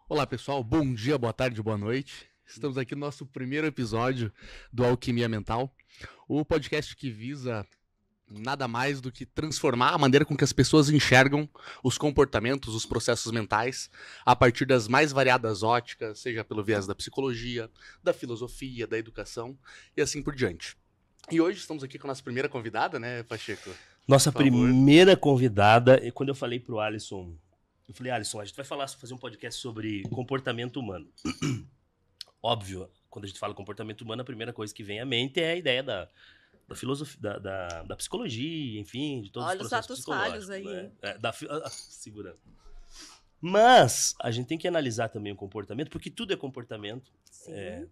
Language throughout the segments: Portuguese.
Olá pessoal, bom dia, boa tarde, boa noite. Estamos aqui no nosso primeiro episódio do Alquimia Mental, o podcast que visa nada mais do que transformar a maneira com que as pessoas enxergam os comportamentos, os processos mentais, a partir das mais variadas óticas, seja pelo viés da psicologia, da filosofia, da educação e assim por diante. E hoje estamos aqui com a nossa primeira convidada, né, Pacheco? Nossa primeira convidada, e quando eu falei pro Alisson, eu falei, Alisson, a gente vai fazer um podcast sobre comportamento humano. Óbvio, quando a gente fala comportamento humano, a primeira coisa que vem à mente é a ideia da filosofia, da psicologia, enfim, de todos os processos psicológicos. Olha os atos falhos aí. Né? Segurando. Mas a gente tem que analisar também o comportamento, porque tudo é comportamento. Sim.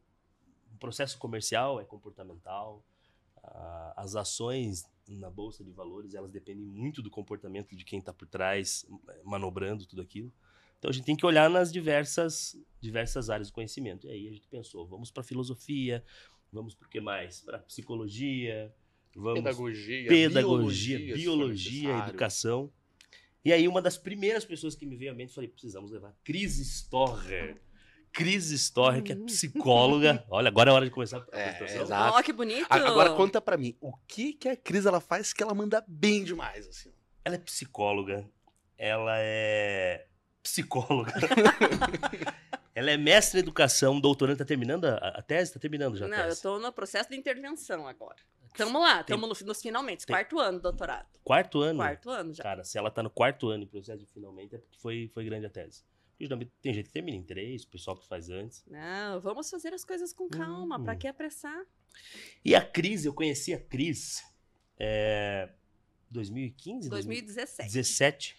O processo comercial é comportamental, as ações na bolsa de valores, elas dependem muito do comportamento de quem está por trás, manobrando tudo aquilo. Então a gente tem que olhar nas diversas áreas do conhecimento. E aí a gente pensou, vamos para filosofia, vamos para o que mais? Para psicologia, vamos pedagogia, biologia, educação. E aí uma das primeiras pessoas que me veio à mente, falei, precisamos levar Cris Storrer. Cris Storrer, que é psicóloga. Olha, agora é hora de começar a apresentação. Exato. Ó, que bonito. Agora conta pra mim, o que a Cris ela faz que ela manda bem demais, assim? Ela é psicóloga, ela é psicóloga, ela é mestre em educação, doutoranda, tá terminando a tese? Tá terminando já a Não, tese. eu tô no processo de intervenção agora. Tamo lá, tamo nos finalmente, quarto ano do doutorado. Quarto ano? Quarto ano já. Cara, se ela tá no quarto ano em processo de finalmente, é porque foi grande a tese. Tem gente que termina em 3, o pessoal que faz antes. Não, vamos fazer as coisas com calma, pra que apressar? E a Cris, eu conheci a Cris 2015? 2017. 17.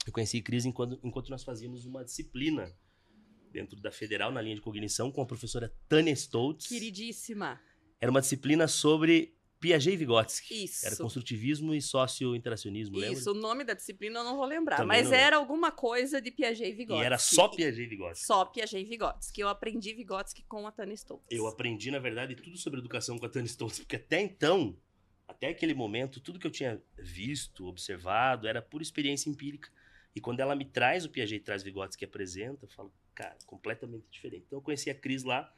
Eu conheci a Cris enquanto nós fazíamos uma disciplina dentro da Federal, na linha de cognição, com a professora Tânia Stoltz. Queridíssima. Era uma disciplina sobre Piaget e Vygotsky. Isso. Era construtivismo e socio-interacionismo, lembra? Isso, o nome da disciplina eu não vou lembrar, Também mas não lembro. era alguma coisa de Piaget e Vygotsky. E era só Piaget e Vygotsky. Só Piaget e Vygotsky. Eu aprendi Vygotsky com a Tânia Stoltz. Eu aprendi, na verdade, tudo sobre educação com a Tânia Stoltz, porque até então, até aquele momento, tudo que eu tinha visto, observado, era pura experiência empírica. E quando ela me traz o Piaget e traz Vygotsky e apresenta, eu falo, cara, completamente diferente. Então eu conheci a Cris lá.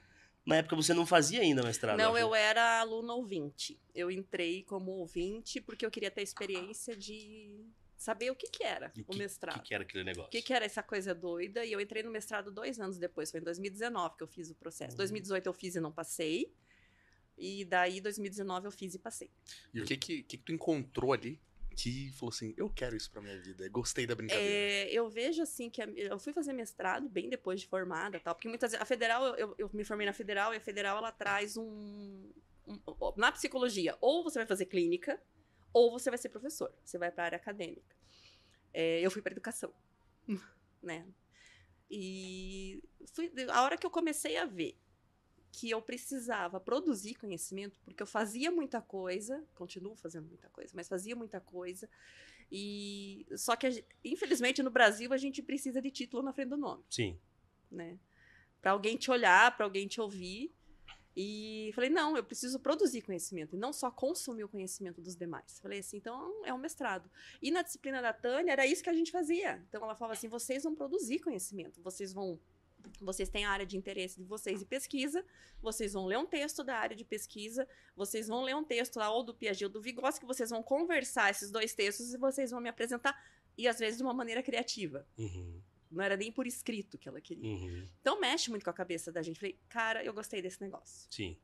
Na época você não fazia ainda mestrado? Não, eu era aluna ouvinte. Eu entrei como ouvinte porque eu queria ter experiência de saber o que era o mestrado. O que era aquele negócio? O que era essa coisa doida. E eu entrei no mestrado 2 anos depois. Foi em 2019 que eu fiz o processo. 2018 eu fiz e não passei. E daí, 2019 eu fiz e passei. E o que tu encontrou ali que falou assim, eu quero isso pra minha vida, gostei da brincadeira? Eu vejo assim que eu fui fazer mestrado bem depois de formada, tal, porque muitas vezes a Federal, eu me formei na Federal e a Federal ela traz na psicologia, ou você vai fazer clínica, ou você vai ser professor, você vai pra área acadêmica. Eu fui pra educação, né? E a hora que eu comecei a ver que eu precisava produzir conhecimento, porque eu fazia muita coisa, continuo fazendo muita coisa, mas fazia muita coisa, e só que, infelizmente, no Brasil, a gente precisa de título na frente do nome. Sim. Né? Para alguém te olhar, para alguém te ouvir, e falei, não, eu preciso produzir conhecimento, e não só consumir o conhecimento dos demais. Falei assim, então é um mestrado. E na disciplina da Tânia, era isso que a gente fazia. Então ela falava assim, vocês vão produzir conhecimento, vocês têm a área de interesse de vocês de pesquisa, vocês vão ler um texto da área de pesquisa, vocês vão ler um texto lá ou do Piaget ou do Vygotsky, vocês vão conversar esses dois textos e vocês vão me apresentar, e às vezes de uma maneira criativa. Uhum. Não era nem por escrito que ela queria. Uhum. Então mexe muito com a cabeça da gente. Falei, cara, eu gostei desse negócio. Sim.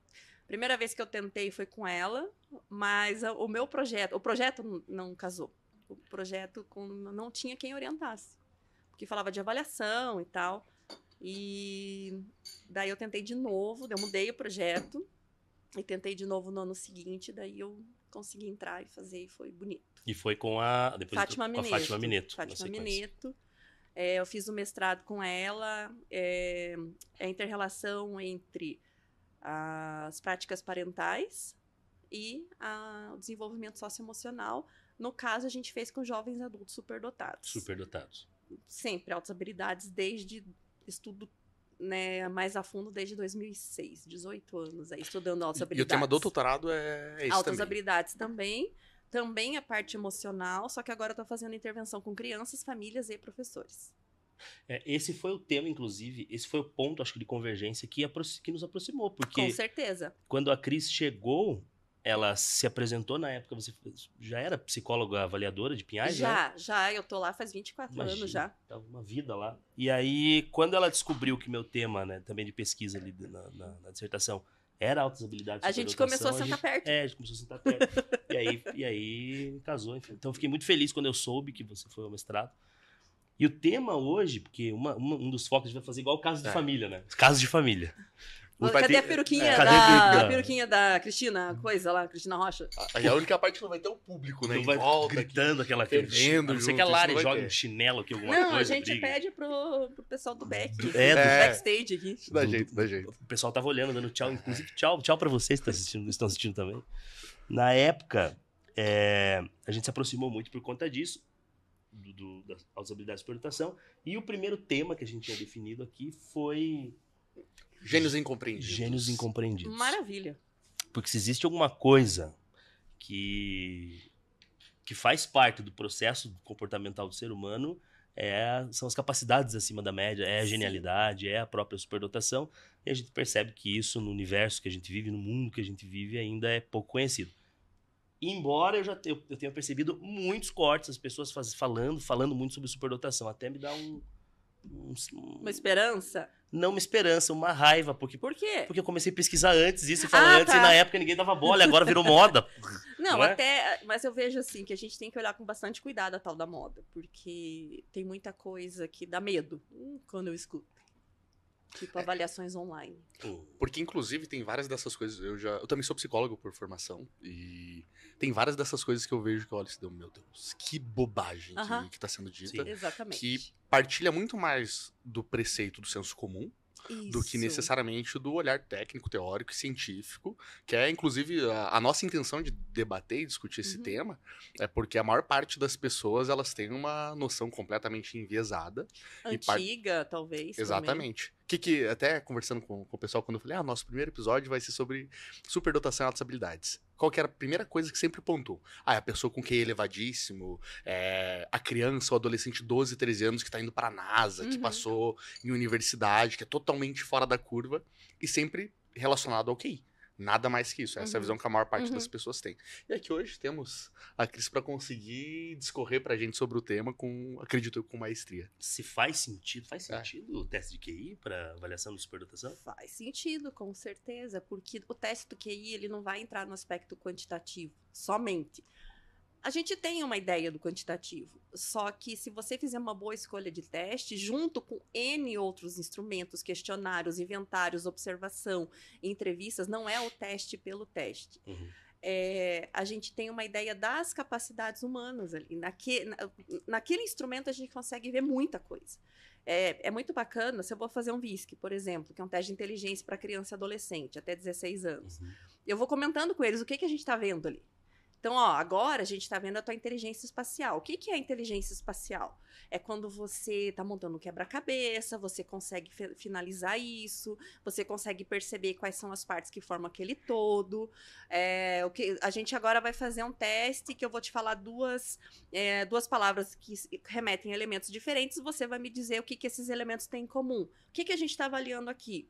Primeira vez que eu tentei foi com ela, mas o projeto não casou. O projeto não tinha quem orientasse. Porque falava de avaliação e tal. E daí eu tentei de novo, eu mudei o projeto e tentei de novo no ano seguinte, daí eu consegui entrar e fazer e foi bonito. E foi com Fátima Mineto. Fátima Mineto. Fátima Mineto. Eu fiz o mestrado com ela, a inter-relação entre as práticas parentais e o desenvolvimento socioemocional. No caso, a gente fez com jovens adultos superdotados. Superdotados. Sempre, altas habilidades desde estudo, né, mais a fundo desde 2006, 18 anos aí, estudando altas habilidades. E o tema do doutorado é isso altas também. Habilidades também a parte emocional, só que agora eu tô fazendo intervenção com crianças, famílias e professores. Esse foi o tema, inclusive, esse foi o ponto, acho que, de convergência que nos aproximou. Porque Com certeza. quando a Cris chegou, ela se apresentou na época, você já era psicóloga avaliadora de Pinhais, né? Já. Eu tô lá faz 24 Imagina, anos já. tava uma vida lá. E aí, quando ela descobriu que meu tema, né, também de pesquisa ali na dissertação, era altas habilidades de A gente começou a sentar perto. a gente começou a sentar perto. e aí casou, enfim. Então, eu fiquei muito feliz quando eu soube que você foi ao mestrado. E o tema hoje, porque um dos focos, a gente vai fazer igual o caso de família, né? Casos de família. Cadê a peruquinha cadê da a a peruquinha da Cristina, coisa lá, Cristina Rocha? Aí a única parte que não vai ter o público, né? Não Em vai volta, gritando aquela fervendo a não ser junto, que a isso Lari não vai jogue ter. um chinelo aqui, alguma Não, coisa. a gente briga. pede pro pessoal do back, do É, backstage aqui. Dá jeito, dá jeito. O pessoal tava olhando, dando tchau. Inclusive, tchau pra vocês que estão assistindo também. Na época, a gente se aproximou muito por conta disso, das altas habilidades de permutação. E o primeiro tema que a gente tinha definido aqui foi Gênios incompreendidos. gênios incompreendidos. Maravilha. Porque se existe alguma coisa que faz parte do processo comportamental do ser humano, são as capacidades acima da média, é a genialidade, é a própria superdotação. E a gente percebe que isso no universo que a gente vive, no mundo que a gente vive, ainda é pouco conhecido. Embora eu tenha percebido muitos cortes, as pessoas falando muito sobre superdotação. Até me dá Uma esperança? não uma esperança, uma raiva. Por quê? Porque eu comecei a pesquisar antes isso e falar antes, tá. e na época ninguém dava bola, e agora virou moda. Não, é? mas eu vejo assim que a gente tem que olhar com bastante cuidado a tal da moda, porque tem muita coisa que dá medo quando eu escuto. Tipo, avaliações online. Porque, inclusive, tem várias dessas coisas. Eu também sou psicólogo por formação. E tem várias dessas coisas que eu vejo que eu olho e digo, meu Deus, que bobagem que tá sendo dita. Sim. Exatamente. Que partilha muito mais do preceito do senso comum do que Isso. necessariamente do olhar técnico, teórico e científico, que é, inclusive, a nossa intenção de debater e discutir esse tema, é porque a maior parte das pessoas, elas têm uma noção completamente enviesada. Antiga, talvez. Exatamente. Que até conversando com o pessoal, quando eu falei, nosso primeiro episódio vai ser sobre superdotação e altas habilidades. Qual que era a primeira coisa que sempre pontou? É a pessoa com QI elevadíssimo, a criança ou adolescente de 12, 13 anos que tá indo pra NASA, que passou em universidade, que é totalmente fora da curva, e sempre relacionado ao QI. Nada mais que isso. Essa é a visão que a maior parte das pessoas tem. E aqui hoje temos a Cris para conseguir discorrer pra gente sobre o tema acredito eu, com maestria. Se faz sentido o teste de QI para avaliação de superdotação? Faz sentido, com certeza, porque o teste do QI ele não vai entrar no aspecto quantitativo somente. A gente tem uma ideia do quantitativo, só que se você fizer uma boa escolha de teste, junto com N outros instrumentos, questionários, inventários, observação, entrevistas, não é o teste pelo teste. A gente tem uma ideia das capacidades humanas ali. Naquele instrumento a gente consegue ver muita coisa. É muito bacana, se eu vou fazer um VISC, por exemplo, que é um teste de inteligência para criança e adolescente, até 16 anos. Eu vou comentando com eles o que a gente está vendo ali. Então, agora a gente está vendo a tua inteligência espacial. O que é a inteligência espacial? É quando você está montando um quebra-cabeça, você consegue finalizar isso, você consegue perceber quais são as partes que formam aquele todo. A gente agora vai fazer um teste que eu vou te falar duas palavras que remetem a elementos diferentes, você vai me dizer o que esses elementos têm em comum. O que a gente está avaliando aqui?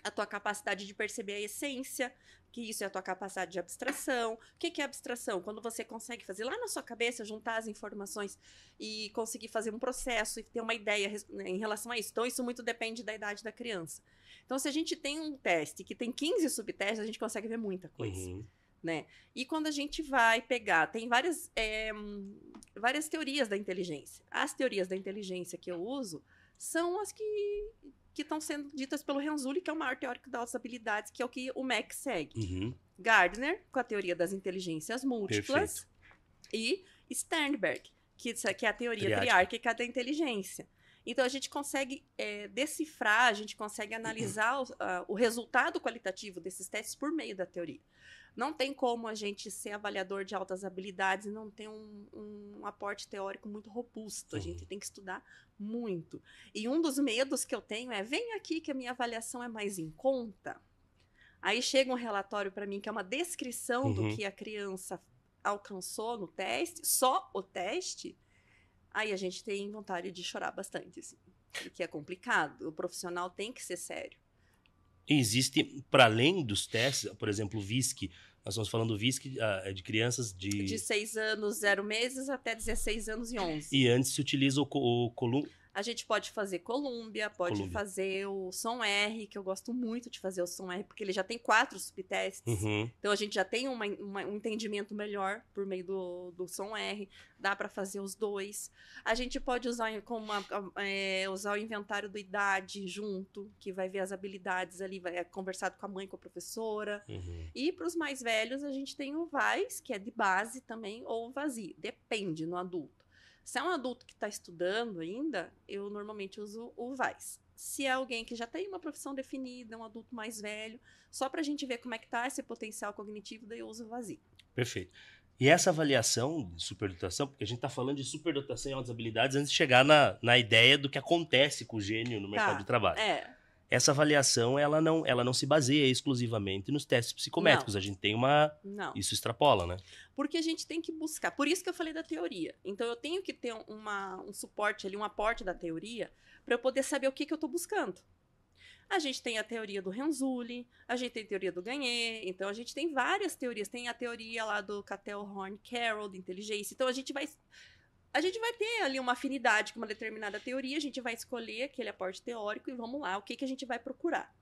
A tua capacidade de perceber a essência, que isso é a tua capacidade de abstração. O que é abstração? Quando você consegue fazer lá na sua cabeça, juntar as informações e conseguir fazer um processo e ter uma ideia em relação a isso. Então, isso muito depende da idade da criança. Então, se a gente tem um teste que tem 15 subtestes, a gente consegue ver muita coisa. Né? E quando a gente vai pegar, tem várias teorias da inteligência. As teorias da inteligência que eu uso são as que estão sendo ditas pelo Renzulli, que é o maior teórico das habilidades, que é o que o MEC segue. Gardner, com a teoria das inteligências múltiplas. Perfeito. E Sternberg, que é a teoria triárquica da inteligência. Então, a gente consegue decifrar, a gente consegue analisar o resultado qualitativo desses testes por meio da teoria. Não tem como a gente ser avaliador de altas habilidades e não ter um aporte teórico muito robusto. A gente tem que estudar muito. E um dos medos que eu tenho é, vem aqui que a minha avaliação é mais em conta. Aí chega um relatório para mim que é uma descrição do que a criança alcançou no teste, só o teste. Aí a gente tem vontade de chorar bastante, assim. que é complicado. O profissional tem que ser sério. Existe, para além dos testes, por exemplo, o VISC, nós estamos falando do VISC de crianças De 6 anos, 0 meses, até 16 anos e 11. E antes se utiliza o A gente pode fazer Columbia, pode fazer o som R, que eu gosto muito de fazer o som R, porque ele já tem 4 subtestes. Uhum. Então a gente já tem um entendimento melhor por meio do som R. Dá para fazer os 2. A gente pode usar usar o inventário do IDAD junto, que vai ver as habilidades ali, vai conversado com a mãe, com a professora. Uhum. E para os mais velhos, a gente tem o VAIS, que é de base também, ou o VASI. Depende no adulto. Se é um adulto que está estudando ainda, eu normalmente uso o VAIS. Se é alguém que já tem uma profissão definida, um adulto mais velho, só para a gente ver como é que está esse potencial cognitivo, daí eu uso o VASI. Perfeito. E essa avaliação de superdotação, porque a gente está falando de superdotação e altas habilidades antes de chegar na ideia do que acontece com o gênio no mercado de trabalho. Essa avaliação, ela não se baseia exclusivamente nos testes psicométricos. Não. A gente tem Não. Isso extrapola, né? Porque a gente tem que buscar. Por isso que eu falei da teoria. Então, eu tenho que ter um suporte ali, um aporte da teoria, para eu poder saber o que eu estou buscando. A gente tem a teoria do Renzulli, a gente tem a teoria do Gagne, então a gente tem várias teorias. Tem a teoria lá do Cattell, Horn, Carroll, de inteligência. Então, a gente vai ter ali uma afinidade com uma determinada teoria, a gente vai escolher aquele aporte teórico e vamos lá, o que a gente vai procurar.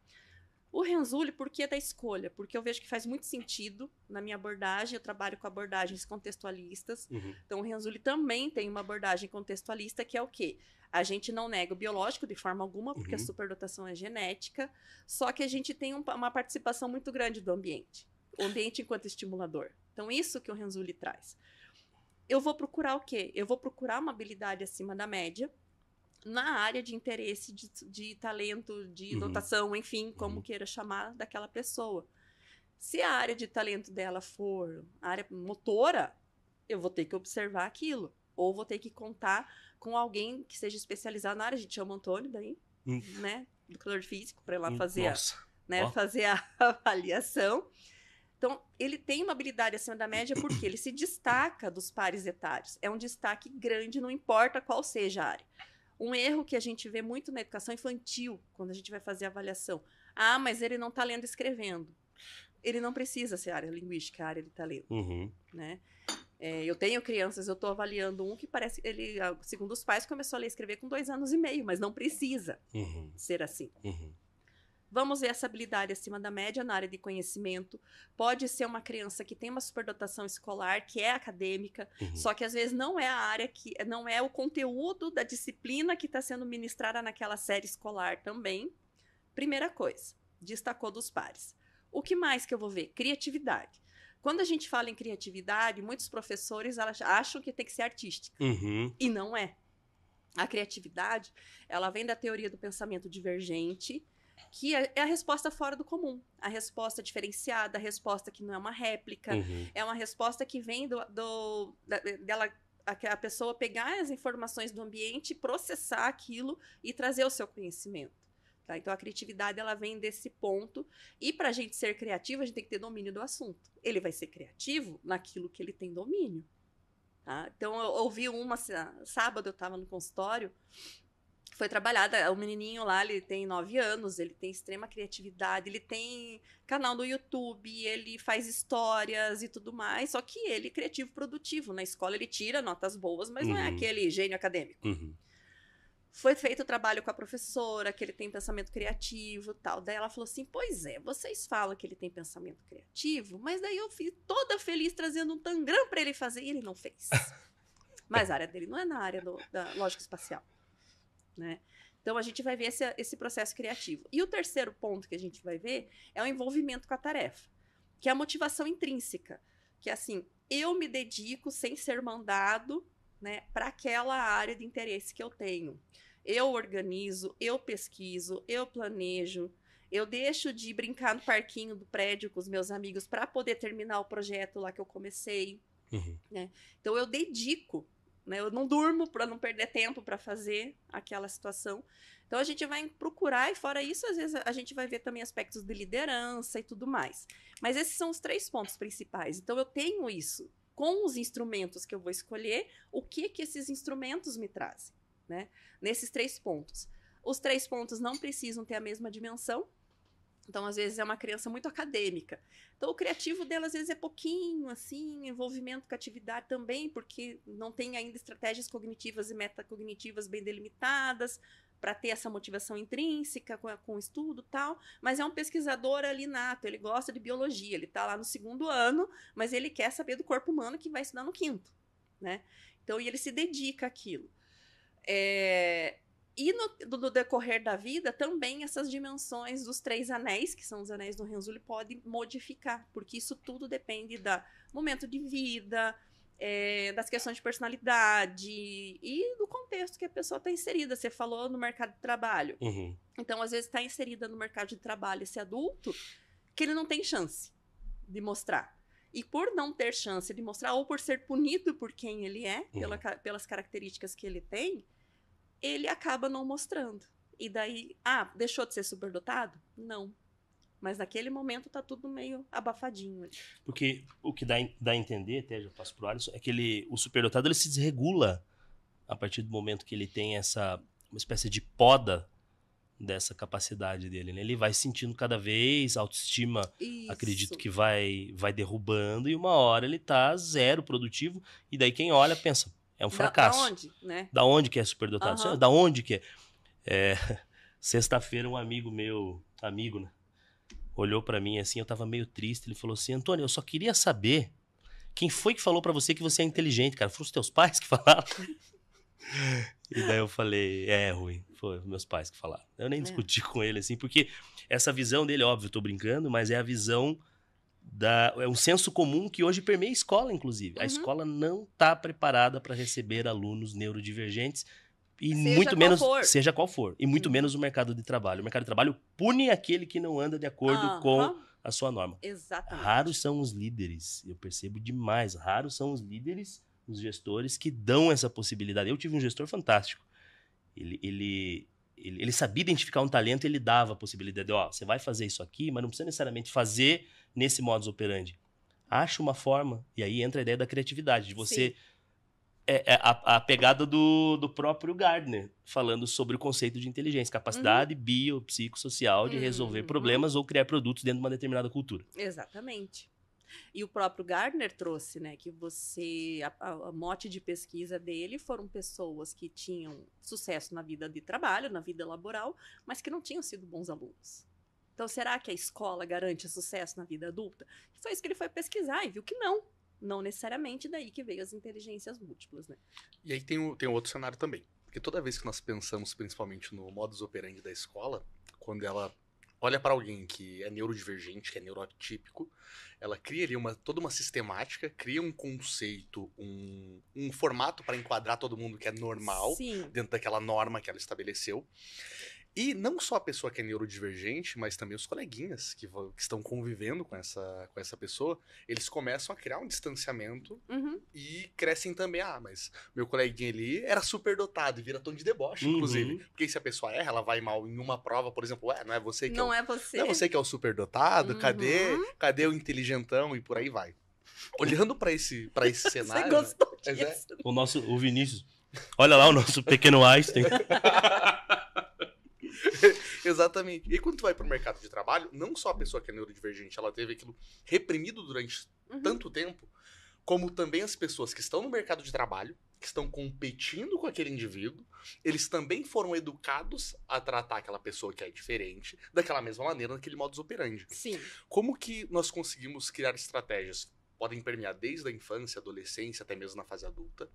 O Renzulli, por que da escolha? Porque eu vejo que faz muito sentido na minha abordagem, eu trabalho com abordagens contextualistas, então o Renzulli também tem uma abordagem contextualista que é o quê? A gente não nega o biológico de forma alguma, porque a superdotação é genética, só que a gente tem uma participação muito grande do ambiente, o ambiente enquanto estimulador. Então isso que o Renzulli traz. Eu vou procurar o quê? Eu vou procurar uma habilidade acima da média na área de interesse, de talento, de dotação, enfim, como queira chamar daquela pessoa. Se a área de talento dela for a área motora, eu vou ter que observar aquilo. Ou vou ter que contar com alguém que seja especializado na área. A gente chama o Antônio daí, né? Educador físico, para ir lá fazer, fazer a avaliação. Então, ele tem uma habilidade acima da média porque ele se destaca dos pares etários. É um destaque grande, não importa qual seja a área. Um erro que a gente vê muito na educação infantil, quando a gente vai fazer a avaliação. Ah, mas ele não está lendo e escrevendo. Ele não precisa ser área linguística, área de talento. Né? Eu tenho crianças, eu estou avaliando um que parece, ele, segundo os pais, começou a ler e escrever com 2 anos e meio, mas não precisa ser assim. Vamos ver essa habilidade acima da média na área de conhecimento. Pode ser uma criança que tem uma superdotação escolar, que é acadêmica, só que às vezes não é a área não é o conteúdo da disciplina que está sendo ministrada naquela série escolar também. Primeira coisa, destacou dos pares. O que mais que eu vou ver? Criatividade. Quando a gente fala em criatividade, muitos professores acham que tem que ser artística. E não é. A criatividade, ela vem da teoria do pensamento divergente, que é a resposta fora do comum, a resposta diferenciada, a resposta que não é uma réplica, é uma resposta que vem dela, a pessoa pegar as informações do ambiente, processar aquilo e trazer o seu conhecimento. Tá? Então, a criatividade ela vem desse ponto, e para a gente ser criativo, a gente tem que ter domínio do assunto. Ele vai ser criativo naquilo que ele tem domínio. Tá? Então, eu ouvi sábado eu estava no consultório, foi trabalhada, o menininho lá, ele tem 9 anos, ele tem extrema criatividade, ele tem canal no YouTube, ele faz histórias e tudo mais, só que ele é criativo produtivo. Na escola ele tira notas boas, mas não é aquele gênio acadêmico. Foi feito o trabalho com a professora, que ele tem pensamento criativo e tal. Daí ela falou assim, pois é, vocês falam que ele tem pensamento criativo, mas daí eu fui toda feliz trazendo um tangram para ele fazer e ele não fez. Mas a área dele não é na área da lógica espacial. Né? Então, a gente vai ver esse processo criativo. E o terceiro ponto que a gente vai ver é o envolvimento com a tarefa, que é a motivação intrínseca, que é assim, eu me dedico sem ser mandado, né, para aquela área de interesse que eu tenho. Eu organizo, eu pesquiso, eu planejo, eu deixo de brincar no parquinho do prédio com os meus amigos para poder terminar o projeto lá que eu comecei. Né? Então, eu dedico. Né? Eu não durmo para não perder tempo para fazer aquela situação. Então, a gente vai procurar, e fora isso, às vezes a gente vai ver também aspectos de liderança e tudo mais. Mas esses são os 3 pontos principais. Então, eu tenho isso com os instrumentos que eu vou escolher, o que esses instrumentos me trazem, né? Nesses 3 pontos. Os 3 pontos não precisam ter a mesma dimensão. Então, às vezes, é uma criança muito acadêmica. Então, o criativo dela, às vezes, é pouquinho, assim, envolvimento com a atividade também, porque não tem ainda estratégias cognitivas e metacognitivas bem delimitadas para ter essa motivação intrínseca com o estudo e tal. Mas é um pesquisador ali nato, ele gosta de biologia, ele está lá no 2º ano, mas ele quer saber do corpo humano que vai estudar no 5º, né? Então, e ele se dedica àquilo. E no decorrer da vida, também essas dimensões dos 3 anéis, que são os anéis do Renzulli, podem modificar, porque isso tudo depende do momento de vida, das questões de personalidade e do contexto que a pessoa está inserida. Você falou no mercado de trabalho. Uhum. Então, às vezes, está inserida no mercado de trabalho esse adulto que ele não tem chance de mostrar. E por não ter chance de mostrar, ou por ser punido por quem ele é, pelas características que ele tem, ele acaba não mostrando. E daí, deixou de ser superdotado? Não. Mas naquele momento tá tudo meio abafadinho ali. Porque o que dá a entender, até já passo pro Alisson, é que o superdotado ele se desregula a partir do momento que ele tem uma espécie de poda dessa capacidade dele, né? Ele vai sentindo cada vez, a autoestima, Isso. acredito que vai derrubando, e uma hora ele tá zero produtivo, e daí quem olha pensa, é um fracasso. Da onde, né? Da onde que é superdotado? Uhum. Da onde que é? Sexta-feira um amigo meu, né? Olhou pra mim assim, eu tava meio triste, ele falou assim, Antônio, eu só queria saber quem foi que falou pra você que você é inteligente, cara? Foram os teus pais que falaram? E daí eu falei, Rui, foi meus pais que falaram. Eu nem discuti com ele assim, porque essa visão dele, óbvio, eu tô brincando, mas é a visão é um senso comum que hoje permeia a escola, inclusive. A escola não tá preparada para receber alunos neurodivergentes, e muito menos, seja qual for, e muito menos o mercado de trabalho. O mercado de trabalho pune aquele que não anda de acordo com a sua norma. Exatamente. Raros são os líderes, eu percebo demais, raros são os líderes, os gestores que dão essa possibilidade. Eu tive um gestor fantástico. Ele sabia identificar um talento e ele dava a possibilidade de, você vai fazer isso aqui, mas não precisa necessariamente fazer nesse modus operandi. Acha uma forma, e aí entra a ideia da criatividade, de você... a pegada do próprio Gardner, falando sobre o conceito de inteligência, capacidade biopsicossocial de resolver problemas ou criar produtos dentro de uma determinada cultura. Exatamente. E o próprio Gardner trouxe, né, que a mote de pesquisa dele foram pessoas que tinham sucesso na vida de trabalho, na vida laboral, mas que não tinham sido bons alunos. Então, será que a escola garante sucesso na vida adulta? Foi isso que ele foi pesquisar e viu que não. Não necessariamente, daí que veio as inteligências múltiplas, né? E aí tem outro cenário também. Porque toda vez que nós pensamos, principalmente no modus operandi da escola, quando ela olha para alguém que é neurodivergente, que é neuroatípico, ela cria ali toda uma sistemática, cria um conceito, um formato para enquadrar todo mundo que é normal, dentro daquela norma que ela estabeleceu. E não só a pessoa que é neurodivergente, mas também os coleguinhas que estão convivendo com essa pessoa, eles começam a criar um distanciamento e crescem também. Mas meu coleguinha ali era superdotado e vira tom de deboche, inclusive. Porque se a pessoa erra, ela vai mal em uma prova, por exemplo, não é você que não é você. Não é você que é o superdotado, cadê o inteligentão e por aí vai. Olhando pra esse cenário... Você gostou disso? O Vinícius, olha lá o nosso pequeno Einstein. Exatamente. E quando tu vai pro mercado de trabalho, não só a pessoa que é neurodivergente, ela teve aquilo reprimido durante tanto tempo, como também as pessoas que estão no mercado de trabalho, que estão competindo com aquele indivíduo, eles também foram educados a tratar aquela pessoa que é diferente daquela mesma maneira, naquele modus operandi. Sim. Como que nós conseguimos criar estratégias que podem permear desde a infância, adolescência, até mesmo na fase adulta,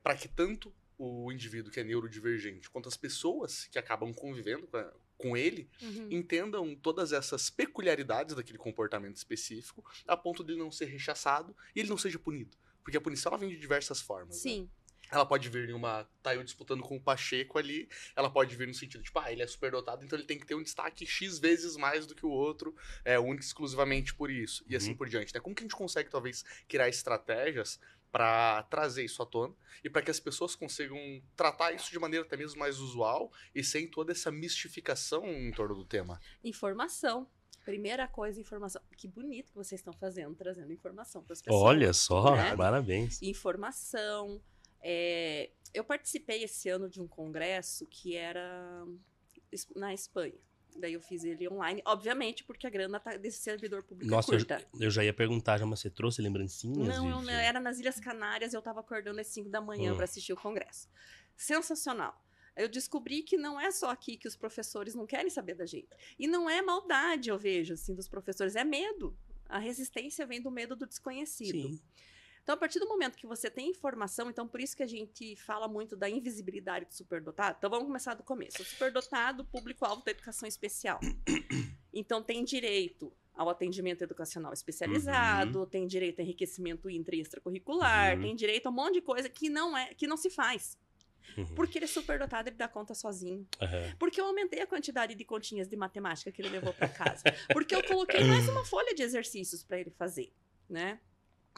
para que tanto o indivíduo que é neurodivergente, quanto as pessoas que acabam convivendo com ele, entendam todas essas peculiaridades daquele comportamento específico, a ponto de ele não ser rechaçado e ele não seja punido. Porque a punição ela vem de diversas formas. Sim. Né? Ela pode vir em tá eu disputando com o Pacheco ali, ela pode vir no sentido, ele é superdotado, então ele tem que ter um destaque X vezes mais do que o outro, único e exclusivamente por isso, e assim por diante. Né? Como que a gente consegue, talvez, criar estratégias para trazer isso à tona e para que as pessoas consigam tratar isso de maneira até mesmo mais usual e sem toda essa mistificação em torno do tema? Informação. Primeira coisa, informação. Que bonito que vocês estão fazendo, trazendo informação para as pessoas. Olha só, né? Parabéns. Informação. Eu participei esse ano de um congresso que era na Espanha. Daí eu fiz ele online, obviamente, porque a grana desse servidor público Nossa, é curta. eu já ia perguntar, mas você trouxe lembrancinhas? Não, era nas Ilhas Canárias, eu tava acordando às 5 da manhã para assistir o congresso. Sensacional. Eu descobri que não é só aqui que os professores não querem saber da gente. E não é maldade, eu vejo, assim, dos professores, é medo. A resistência vem do medo do desconhecido. Sim. Então, a partir do momento que você tem informação, então por isso que a gente fala muito da invisibilidade do superdotado. Então, vamos começar do começo. O superdotado, público-alvo da educação especial. Então, tem direito ao atendimento educacional especializado, tem direito a enriquecimento intra e extracurricular, tem direito a um monte de coisa que não se faz. Porque ele é superdotado, ele dá conta sozinho. Porque eu aumentei a quantidade de continhas de matemática que ele levou para casa. Porque eu coloquei mais uma folha de exercícios para ele fazer, né?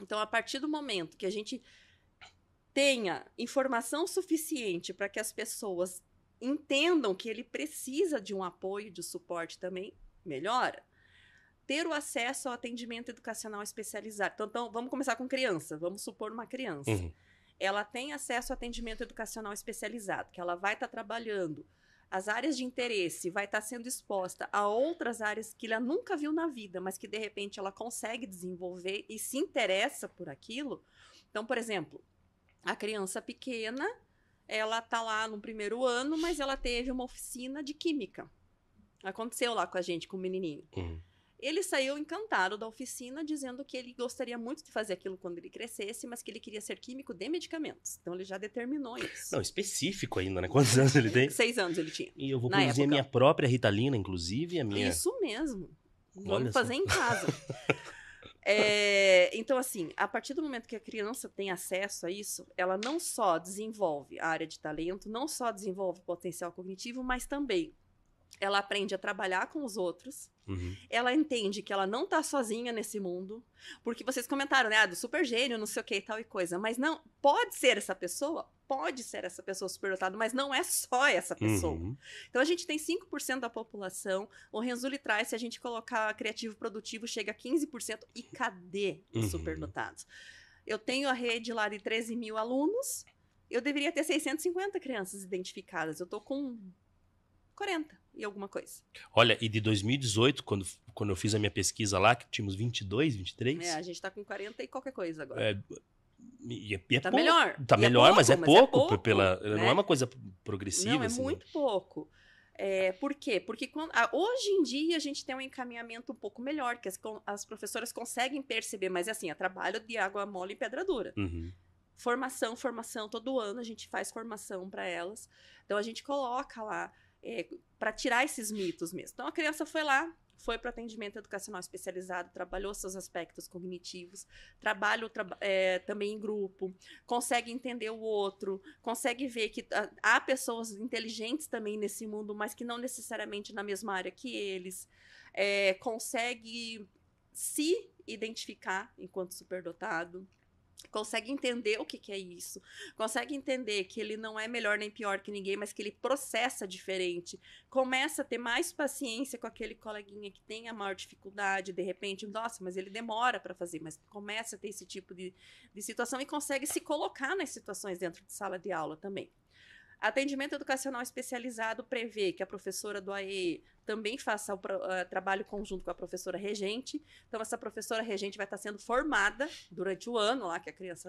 Então, a partir do momento que a gente tenha informação suficiente para que as pessoas entendam que ele precisa de um apoio, de suporte também, melhora. Ter o acesso ao atendimento educacional especializado. Então, vamos começar com criança. Vamos supor uma criança. Ela tem acesso ao atendimento educacional especializado, que ela vai estar trabalhando as áreas de interesse, vai estar sendo exposta a outras áreas que ela nunca viu na vida, mas que de repente ela consegue desenvolver e se interessa por aquilo. Então, por exemplo, a criança pequena, ela está lá no primeiro ano, mas ela teve uma oficina de química. Aconteceu lá com a gente, com o menininho. Ele saiu encantado da oficina, dizendo que ele gostaria muito de fazer aquilo quando ele crescesse, mas que ele queria ser químico de medicamentos. Então, ele já determinou isso. Não, específico ainda, né? Quantos anos ele tem? 6 anos ele tinha. E eu vou produzir a minha própria Ritalina, inclusive, a minha... Isso mesmo. Olha Vamos fazer em casa. Então, assim, a partir do momento que a criança tem acesso a isso, ela não só desenvolve a área de talento, não só desenvolve potencial cognitivo, mas também ela aprende a trabalhar com os outros. Ela entende que ela não tá sozinha nesse mundo. Porque vocês comentaram, né? Do super gênio, não sei o que e tal e coisa. Mas não, pode ser essa pessoa superdotada, mas não é só essa pessoa. Então, a gente tem 5% da população. O Renzulli traz, se a gente colocar criativo produtivo, chega a 15%. E cadê os superdotados? Eu tenho a rede lá de 13 mil alunos. Eu deveria ter 650 crianças identificadas. Eu tô com 40 e alguma coisa. Olha, e de 2018, quando eu fiz a minha pesquisa lá, que tínhamos 22, 23... a gente tá com 40 e qualquer coisa agora. Tá pouco. Melhor. Tá melhor, pouco, mas é pouco. né? Não é uma coisa progressiva. Não, é assim, muito pouco. Por quê? Porque hoje em dia a gente tem um encaminhamento um pouco melhor, que as professoras conseguem perceber, mas assim, é trabalho de água mole e pedra dura. Formação, todo ano a gente faz formação para elas. Então a gente coloca lá para tirar esses mitos mesmo. Então a criança foi lá, foi para o atendimento educacional especializado, trabalhou seus aspectos cognitivos, trabalha também em grupo, consegue entender o outro, consegue ver que há pessoas inteligentes também nesse mundo, mas que não necessariamente na mesma área que eles, consegue se identificar enquanto superdotado, consegue entender o que é isso, consegue entender que ele não é melhor nem pior que ninguém, mas que ele processa diferente, começa a ter mais paciência com aquele coleguinha que tem a maior dificuldade, de repente, nossa, mas ele demora para fazer, mas começa a ter esse tipo de situação e consegue se colocar nas situações dentro de sala de aula também. Atendimento educacional especializado prevê que a professora do AE também faça o trabalho conjunto com a professora regente. Então, essa professora regente vai estar sendo formada durante o ano, lá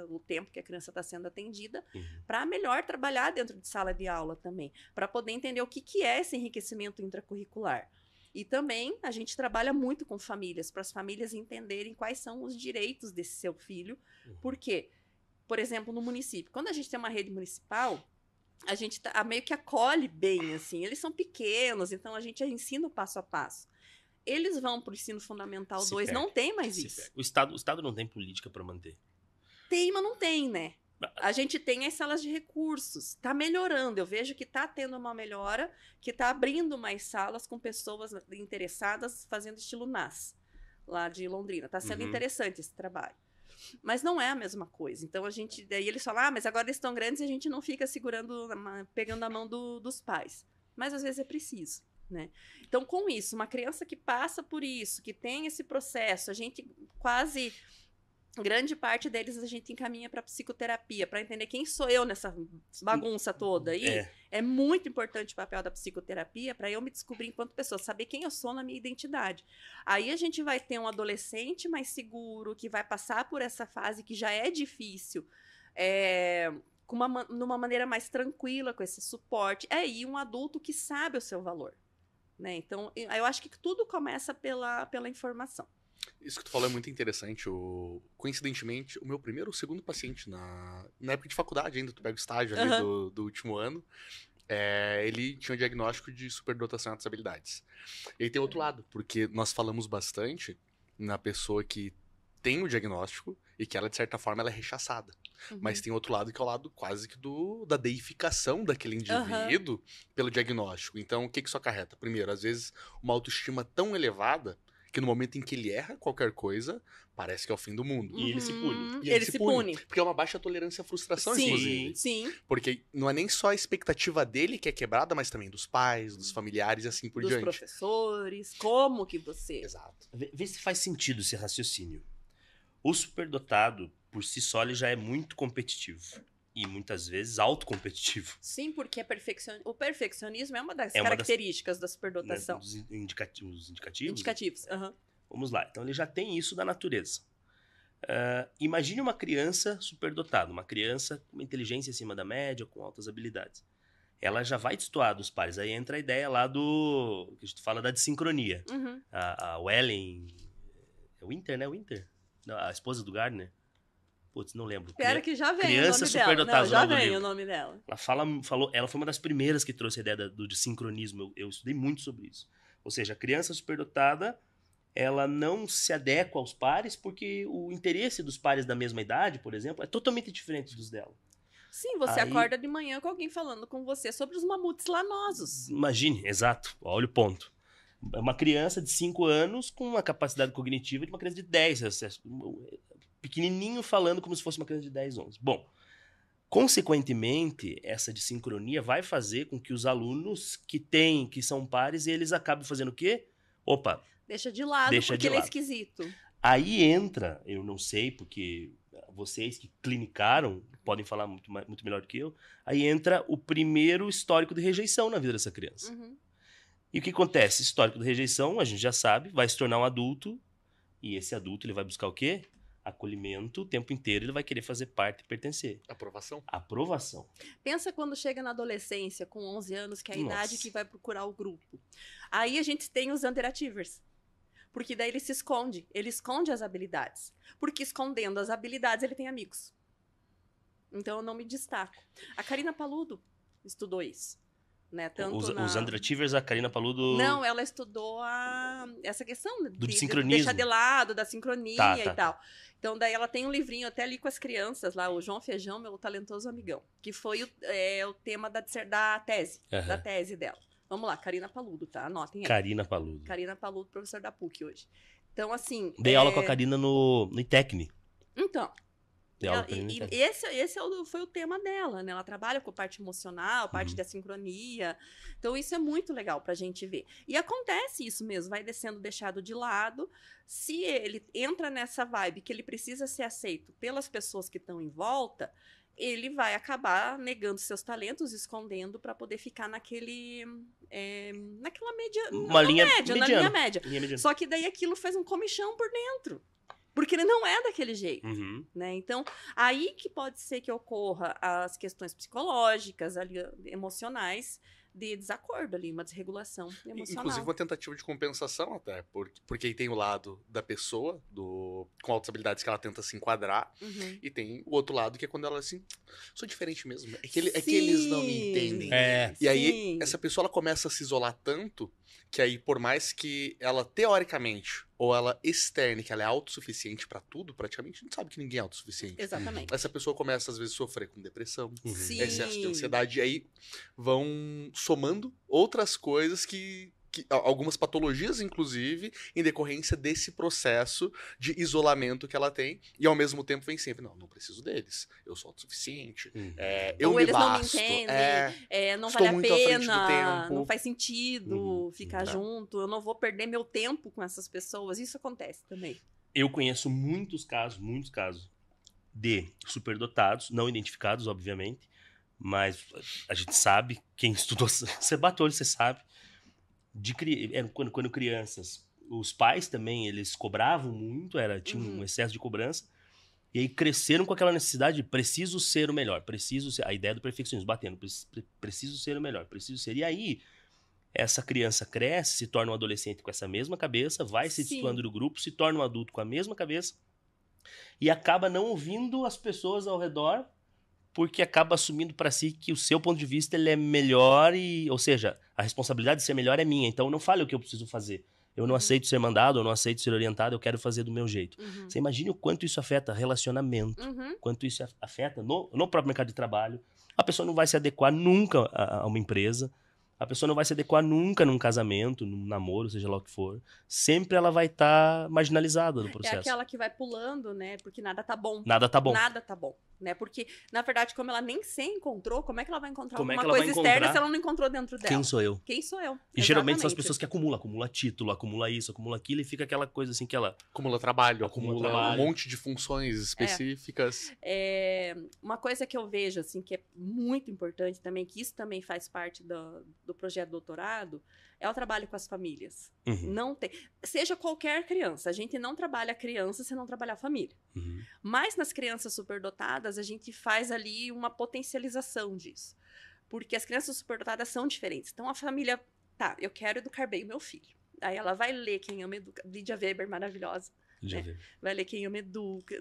o tempo que a criança está sendo atendida, para melhor trabalhar dentro de sala de aula também, para poder entender o que é esse enriquecimento intracurricular. E também a gente trabalha muito com famílias, para as famílias entenderem quais são os direitos desse seu filho. Por quê? Por exemplo, no município, quando a gente tem uma rede municipal, a gente meio que acolhe bem, assim. Eles são pequenos, então a gente ensina o passo a passo. Eles vão para o ensino fundamental 2, não tem mais isso. O Estado não tem política para manter. Tem, mas não tem, né? A gente tem as salas de recursos. Está melhorando. Eu vejo que está tendo uma melhora, que está abrindo mais salas com pessoas interessadas fazendo estilo NAS, lá de Londrina. Está sendo interessante esse trabalho. Mas não é a mesma coisa. Então, daí eles falam, mas agora eles estão grandes e a gente não fica pegando a mão dos pais. Mas às vezes é preciso, né? Então, com isso, uma criança que passa por isso, que tem esse processo, a gente quase grande parte deles a gente encaminha para psicoterapia, para entender quem sou eu nessa bagunça toda aí. É muito importante o papel da psicoterapia para eu me descobrir enquanto pessoa, saber quem eu sou na minha identidade. Aí a gente vai ter um adolescente mais seguro, que vai passar por essa fase que já é difícil, numa maneira mais tranquila, com esse suporte. E um adulto que sabe o seu valor. Né? Então, eu acho que tudo começa pela informação. Isso que tu falou é muito interessante. Coincidentemente, o meu primeiro ou segundo paciente na época de faculdade ainda, tu pega o estágio ali do último ano, ele tinha um diagnóstico de superdotação em altas habilidades. E aí tem outro lado, porque nós falamos bastante na pessoa que tem o diagnóstico e que ela, de certa forma, ela é rechaçada. Mas tem outro lado que é o lado quase que da deificação daquele indivíduo pelo diagnóstico. Então, o que isso acarreta? Primeiro, às vezes, uma autoestima tão elevada que no momento em que ele erra qualquer coisa, parece que é o fim do mundo. E ele se pune. E ele se pune. Porque é uma baixa tolerância à frustração, inclusive. Sim. Porque não é nem só a expectativa dele que é quebrada, mas também dos pais, dos familiares e assim por diante. Dos professores, como que você... Exato. Vê se faz sentido esse raciocínio. O superdotado, por si só, ele já é muito competitivo. E muitas vezes autocompetitivo. Sim, porque o perfeccionismo é uma das características da superdotação. Né, os indicativos? Indicativos, Vamos lá. Então, ele já tem isso da natureza. Imagine uma criança superdotada, uma criança com uma inteligência acima da média, com altas habilidades. Ela já vai destoar dos pares. Aí entra a ideia lá que a gente fala da desincronia. A Ellen... É o Winter, né? Não, a esposa do Gardner. Putz, não lembro. Espera que já vem Criança o nome dela. superdotada. Não, já vem o nome dela. Ela foi uma das primeiras que trouxe a ideia do sincronismo. Eu estudei muito sobre isso. Ou seja, a criança superdotada, ela não se adequa aos pares porque o interesse dos pares da mesma idade, por exemplo, é totalmente diferente dos dela. Sim, você acorda de manhã com alguém falando com você sobre os mamutes lanosos. Imagine, exato. Olha o ponto. É uma criança de 5 anos com uma capacidade cognitiva de uma criança de 10. Pequenininho falando como se fosse uma criança de 10, 11. Bom, consequentemente, essa desincronia vai fazer com que os alunos que são pares, eles acabem fazendo o quê? Opa, deixa de lado, porque ele é esquisito. Aí entra, eu não sei, porque vocês que clinicaram podem falar muito melhor do que eu, aí entra o primeiro histórico de rejeição na vida dessa criança. E o que acontece? Histórico de rejeição, a gente já sabe, vai se tornar um adulto, e esse adulto ele vai buscar o quê? Acolhimento, o tempo inteiro ele vai querer fazer parte e pertencer. Aprovação. Pensa quando chega na adolescência, com 11 anos, que é a idade que vai procurar o grupo. Aí a gente tem os underachievers. Porque daí ele se esconde. Ele esconde as habilidades. Porque escondendo as habilidades, ele tem amigos. Então eu não me destaco. A Karina Paludo estudou isso. Né? Tanto os underachievers, a Karina Paludo... Não, ela estudou essa questão do de sincronismo. Deixar de lado, da sincronia e tal. Então, daí ela tem um livrinho, até ali com as crianças lá, o João Feijão, meu talentoso amigão, que foi o tema da tese, da tese dela. Vamos lá, Karina Paludo, tá? Anotem aí. Karina Paludo, professor da PUC hoje. Então, assim... Dei aula com a Karina no ITECNI. Então... Esse foi o tema dela, né? Ela trabalha com a parte emocional, parte da sincronia. Então, isso é muito legal pra gente ver. E acontece isso mesmo, vai sendo deixado de lado. Se ele entra nessa vibe que ele precisa ser aceito pelas pessoas que estão em volta, ele vai acabar negando seus talentos, escondendo para poder ficar naquela linha média. Só que daí aquilo faz um comichão por dentro. Porque ele não é daquele jeito, né? Então, aí que pode ser que ocorra as questões psicológicas, ali, emocionais, de desacordo ali, uma desregulação emocional. Inclusive uma tentativa de compensação até, porque aí tem o lado da pessoa, com altas habilidades que ela tenta se enquadrar, e tem o outro lado que é quando ela assim, sou diferente mesmo, é que eles não me entendem. E aí essa pessoa ela começa a se isolar tanto, que aí por mais que ela teoricamente, ou ela externe que ela é autossuficiente pra tudo, praticamente a gente sabe que ninguém é autossuficiente. Exatamente. Essa pessoa começa às vezes a sofrer com depressão, Sim. excesso de ansiedade, e aí vão somando outras coisas que algumas patologias, inclusive, em decorrência desse processo de isolamento que ela tem, e ao mesmo tempo vem sempre, não preciso deles, eu sou autossuficiente, eu ou me eles basto, não me entendem, não vale a pena, não faz sentido ficar junto, eu não vou perder meu tempo com essas pessoas, isso acontece também. Eu conheço muitos casos de superdotados, não identificados, obviamente, mas a gente sabe, quem estudou, você bateu o olho, você sabe, quando crianças, os pais também, eles cobravam muito, tinha um excesso de cobrança, e aí cresceram com aquela necessidade de preciso ser o melhor, a ideia do perfeccionismo, batendo, preciso ser o melhor, preciso ser, e aí essa criança cresce, se torna um adolescente com essa mesma cabeça, vai se destoando do grupo, se torna um adulto com a mesma cabeça, e acaba não ouvindo as pessoas ao redor, porque acaba assumindo para si que o seu ponto de vista ele é melhor, ou seja, a responsabilidade de ser melhor é minha, então não fale o que eu preciso fazer. Eu não aceito ser mandado, eu não aceito ser orientado, eu quero fazer do meu jeito. Você imagina o quanto isso afeta relacionamento, quanto isso afeta no próprio mercado de trabalho. A pessoa não vai se adequar nunca a uma empresa, a pessoa não vai se adequar nunca num casamento, num namoro, seja lá o que for. Sempre ela vai estar marginalizada do processo. É aquela que vai pulando, né? Porque nada tá bom. Nada tá bom. Nada tá bom, né? Porque, na verdade, como ela nem se encontrou, como é que ela vai encontrar Como é alguma que ela coisa vai externa encontrar se ela não encontrou dentro dela? Quem sou eu? Quem sou eu? E geralmente são as Exatamente. pessoas que acumula título, acumula isso, acumula aquilo, e fica aquela coisa assim que ela... Acumula trabalho, Acumula acumula trabalho. um monte de funções específicas. Uma coisa que eu vejo, assim, que é muito importante também, que isso também faz parte do projeto doutorado, é o trabalho com as famílias. Não tem... Seja qualquer criança, a gente não trabalha a criança se não trabalhar a família. Mas nas crianças superdotadas, a gente faz ali uma potencialização disso. Porque as crianças superdotadas são diferentes. Então, a família... Tá, eu quero educar bem o meu filho. Aí ela vai ler Quem Ama Educa. Lídia Weber, maravilhosa. Já né? vi. Vai ler Quem Ama Educa,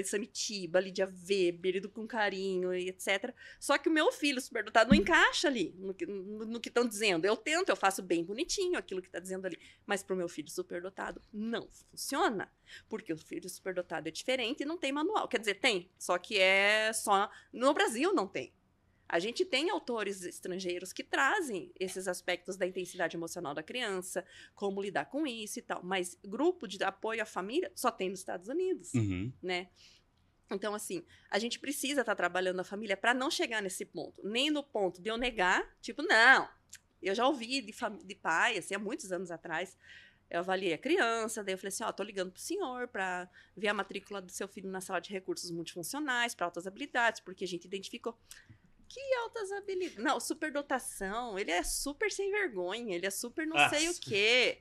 Samitiba, Lídia Weber, Educa com Carinho, e etc. Só que o meu filho superdotado não encaixa ali no que estão dizendo. Eu tento, eu faço bem bonitinho aquilo que está dizendo ali. Mas para o meu filho superdotado, não funciona. Porque o filho superdotado é diferente e não tem manual. Quer dizer, tem, só que é só... No Brasil não tem. A gente tem autores estrangeiros que trazem esses aspectos da intensidade emocional da criança, como lidar com isso e tal. Mas grupo de apoio à família só tem nos Estados Unidos, né? Então, assim, a gente precisa estar trabalhando a família para não chegar nesse ponto. Nem no ponto de eu negar, tipo, não. Eu já ouvi de pai, assim, há muitos anos atrás, eu avaliei a criança, daí eu falei assim, tô ligando pro senhor para ver a matrícula do seu filho na sala de recursos multifuncionais para altas habilidades, porque a gente identificou... Que altas habilidades. Não, superdotação. Ele é super sem vergonha. Ele é super não sei o quê.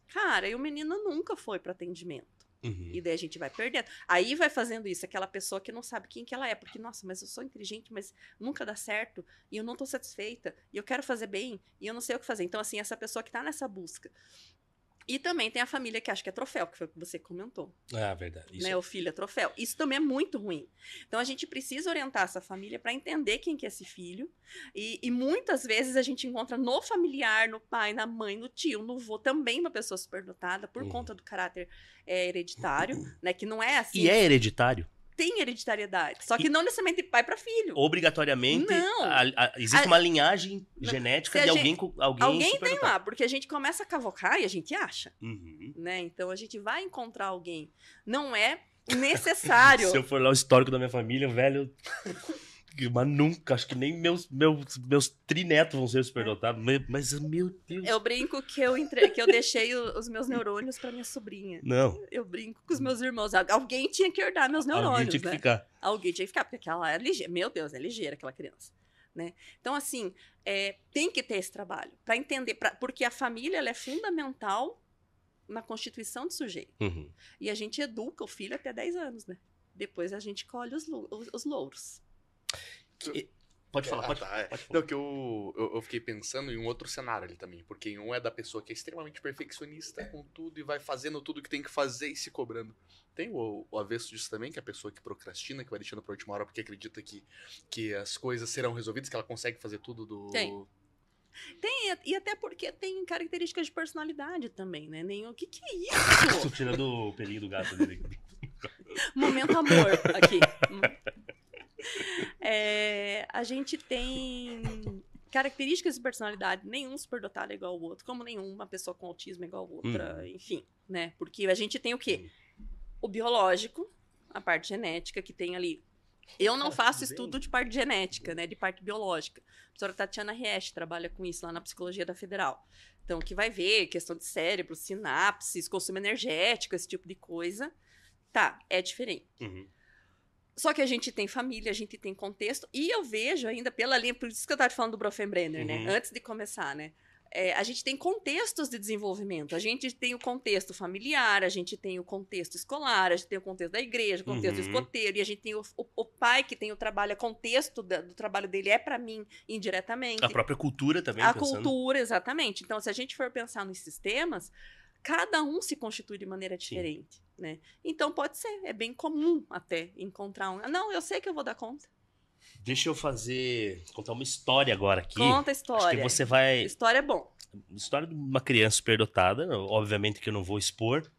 Cara, e o menino nunca foi para atendimento. E daí a gente vai perdendo. Aí vai fazendo isso, aquela pessoa que não sabe quem que ela é. Porque, nossa, mas eu sou inteligente, mas nunca dá certo. E eu não tô satisfeita. E eu quero fazer bem. E eu não sei o que fazer. Então, assim, essa pessoa que tá nessa busca. E também tem a família que acha que é troféu, que foi o que você comentou. Ah, verdade. Isso Né? O filho é troféu. Isso também é muito ruim. Então, a gente precisa orientar essa família para entender quem que é esse filho. E muitas vezes a gente encontra no familiar, no pai, na mãe, no tio, no vô, também uma pessoa superdotada por conta do caráter hereditário, né? Que não é assim. E é hereditário? Tem hereditariedade. Só que não necessariamente de pai para filho. Obrigatoriamente, Não. existe uma linhagem genética Se de a alguém Alguém tem superdotado. lá, porque a gente começa a cavocar e a gente acha. Uhum. Né? Então, a gente vai encontrar alguém. Não é necessário. Se eu for lá o histórico da minha família, velho... Mas nunca, acho que nem meus trinetos vão ser superdotados. Mas, meu Deus... Eu brinco que eu deixei os meus neurônios pra minha sobrinha. Não. Eu brinco com os meus irmãos. Alguém tinha que herdar meus neurônios, Alguém tinha que né? ficar. Alguém tinha que ficar, porque aquela é ligeira. Meu Deus, é ligeira aquela criança. Né? Então, assim, tem que ter esse trabalho para entender, porque a família ela é fundamental na constituição do sujeito. E a gente educa o filho até 10 anos, né? Depois a gente colhe os louros. Pode falar, pode falar. Não, que eu fiquei pensando em um outro cenário ali também. Porque em um é da pessoa que é extremamente perfeccionista com tudo e vai fazendo tudo que tem que fazer e se cobrando. Tem o avesso disso também, que é a pessoa que procrastina, que vai deixando pra última hora porque acredita que as coisas serão resolvidas, que ela consegue fazer tudo do... Tem, e até porque tem características de personalidade também, né? O que é isso? Tô tirando o pelinho do gato dele. Momento amor aqui. A gente tem características de personalidade, nenhum superdotado é igual ao outro, como nenhuma pessoa com autismo é igual a outra, enfim, né? Porque a gente tem o quê? O biológico, a parte genética que tem ali. Eu não faço estudo de parte genética, né? De parte biológica. A professora Tatiana Riesch trabalha com isso lá na Psicologia da Federal. Então, que vai ver questão de cérebro, sinapses, consumo energético, esse tipo de coisa. Tá, é diferente. Uhum. Só que a gente tem família, a gente tem contexto, e eu vejo ainda pela linha, por isso que eu estava te falando do Brofenbrenner, né? Antes de começar, né? A gente tem contextos de desenvolvimento. A gente tem o contexto familiar, a gente tem o contexto escolar, a gente tem o contexto da igreja, o contexto escoteiro, e a gente tem o pai que tem o trabalho, o contexto do trabalho dele é para mim indiretamente. A própria cultura também, A pensando. cultura, exatamente. Então, se a gente for pensar nos sistemas, cada um se constitui de maneira diferente, né? Então, pode ser, é bem comum até encontrar um... Não, eu sei que eu vou dar conta. Deixa eu contar uma história agora aqui. Conta a história. Acho que você vai... História é bom. História de uma criança superdotada, obviamente que eu não vou expor,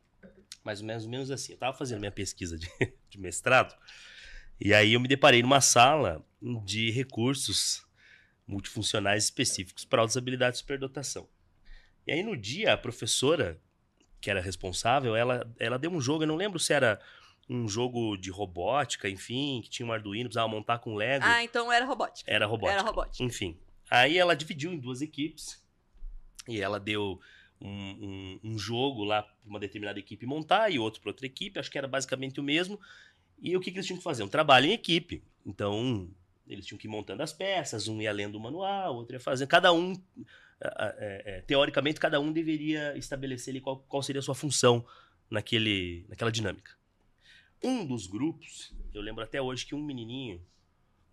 mas mais ou menos assim. Eu tava fazendo minha pesquisa de mestrado, e aí eu me deparei numa sala de recursos multifuncionais específicos para altas habilidades de superdotação. E aí no dia, a professora, que era responsável, ela deu um jogo, eu não lembro se era um jogo de robótica, enfim, que tinha um Arduino, precisava montar com Lego. Ah, então era robótica. Era robótica. Era robótica. Enfim, aí ela dividiu em 2 equipes e ela deu um jogo lá para uma determinada equipe montar e outro para outra equipe, acho que era basicamente o mesmo. E o que eles tinham que fazer? Um trabalho em equipe. Então, eles tinham que ir montando as peças, um ia lendo o manual, outro ia fazendo. Cada um, teoricamente, cada um deveria estabelecer ali qual seria a sua função naquela dinâmica. Um dos grupos, eu lembro até hoje que um menininho,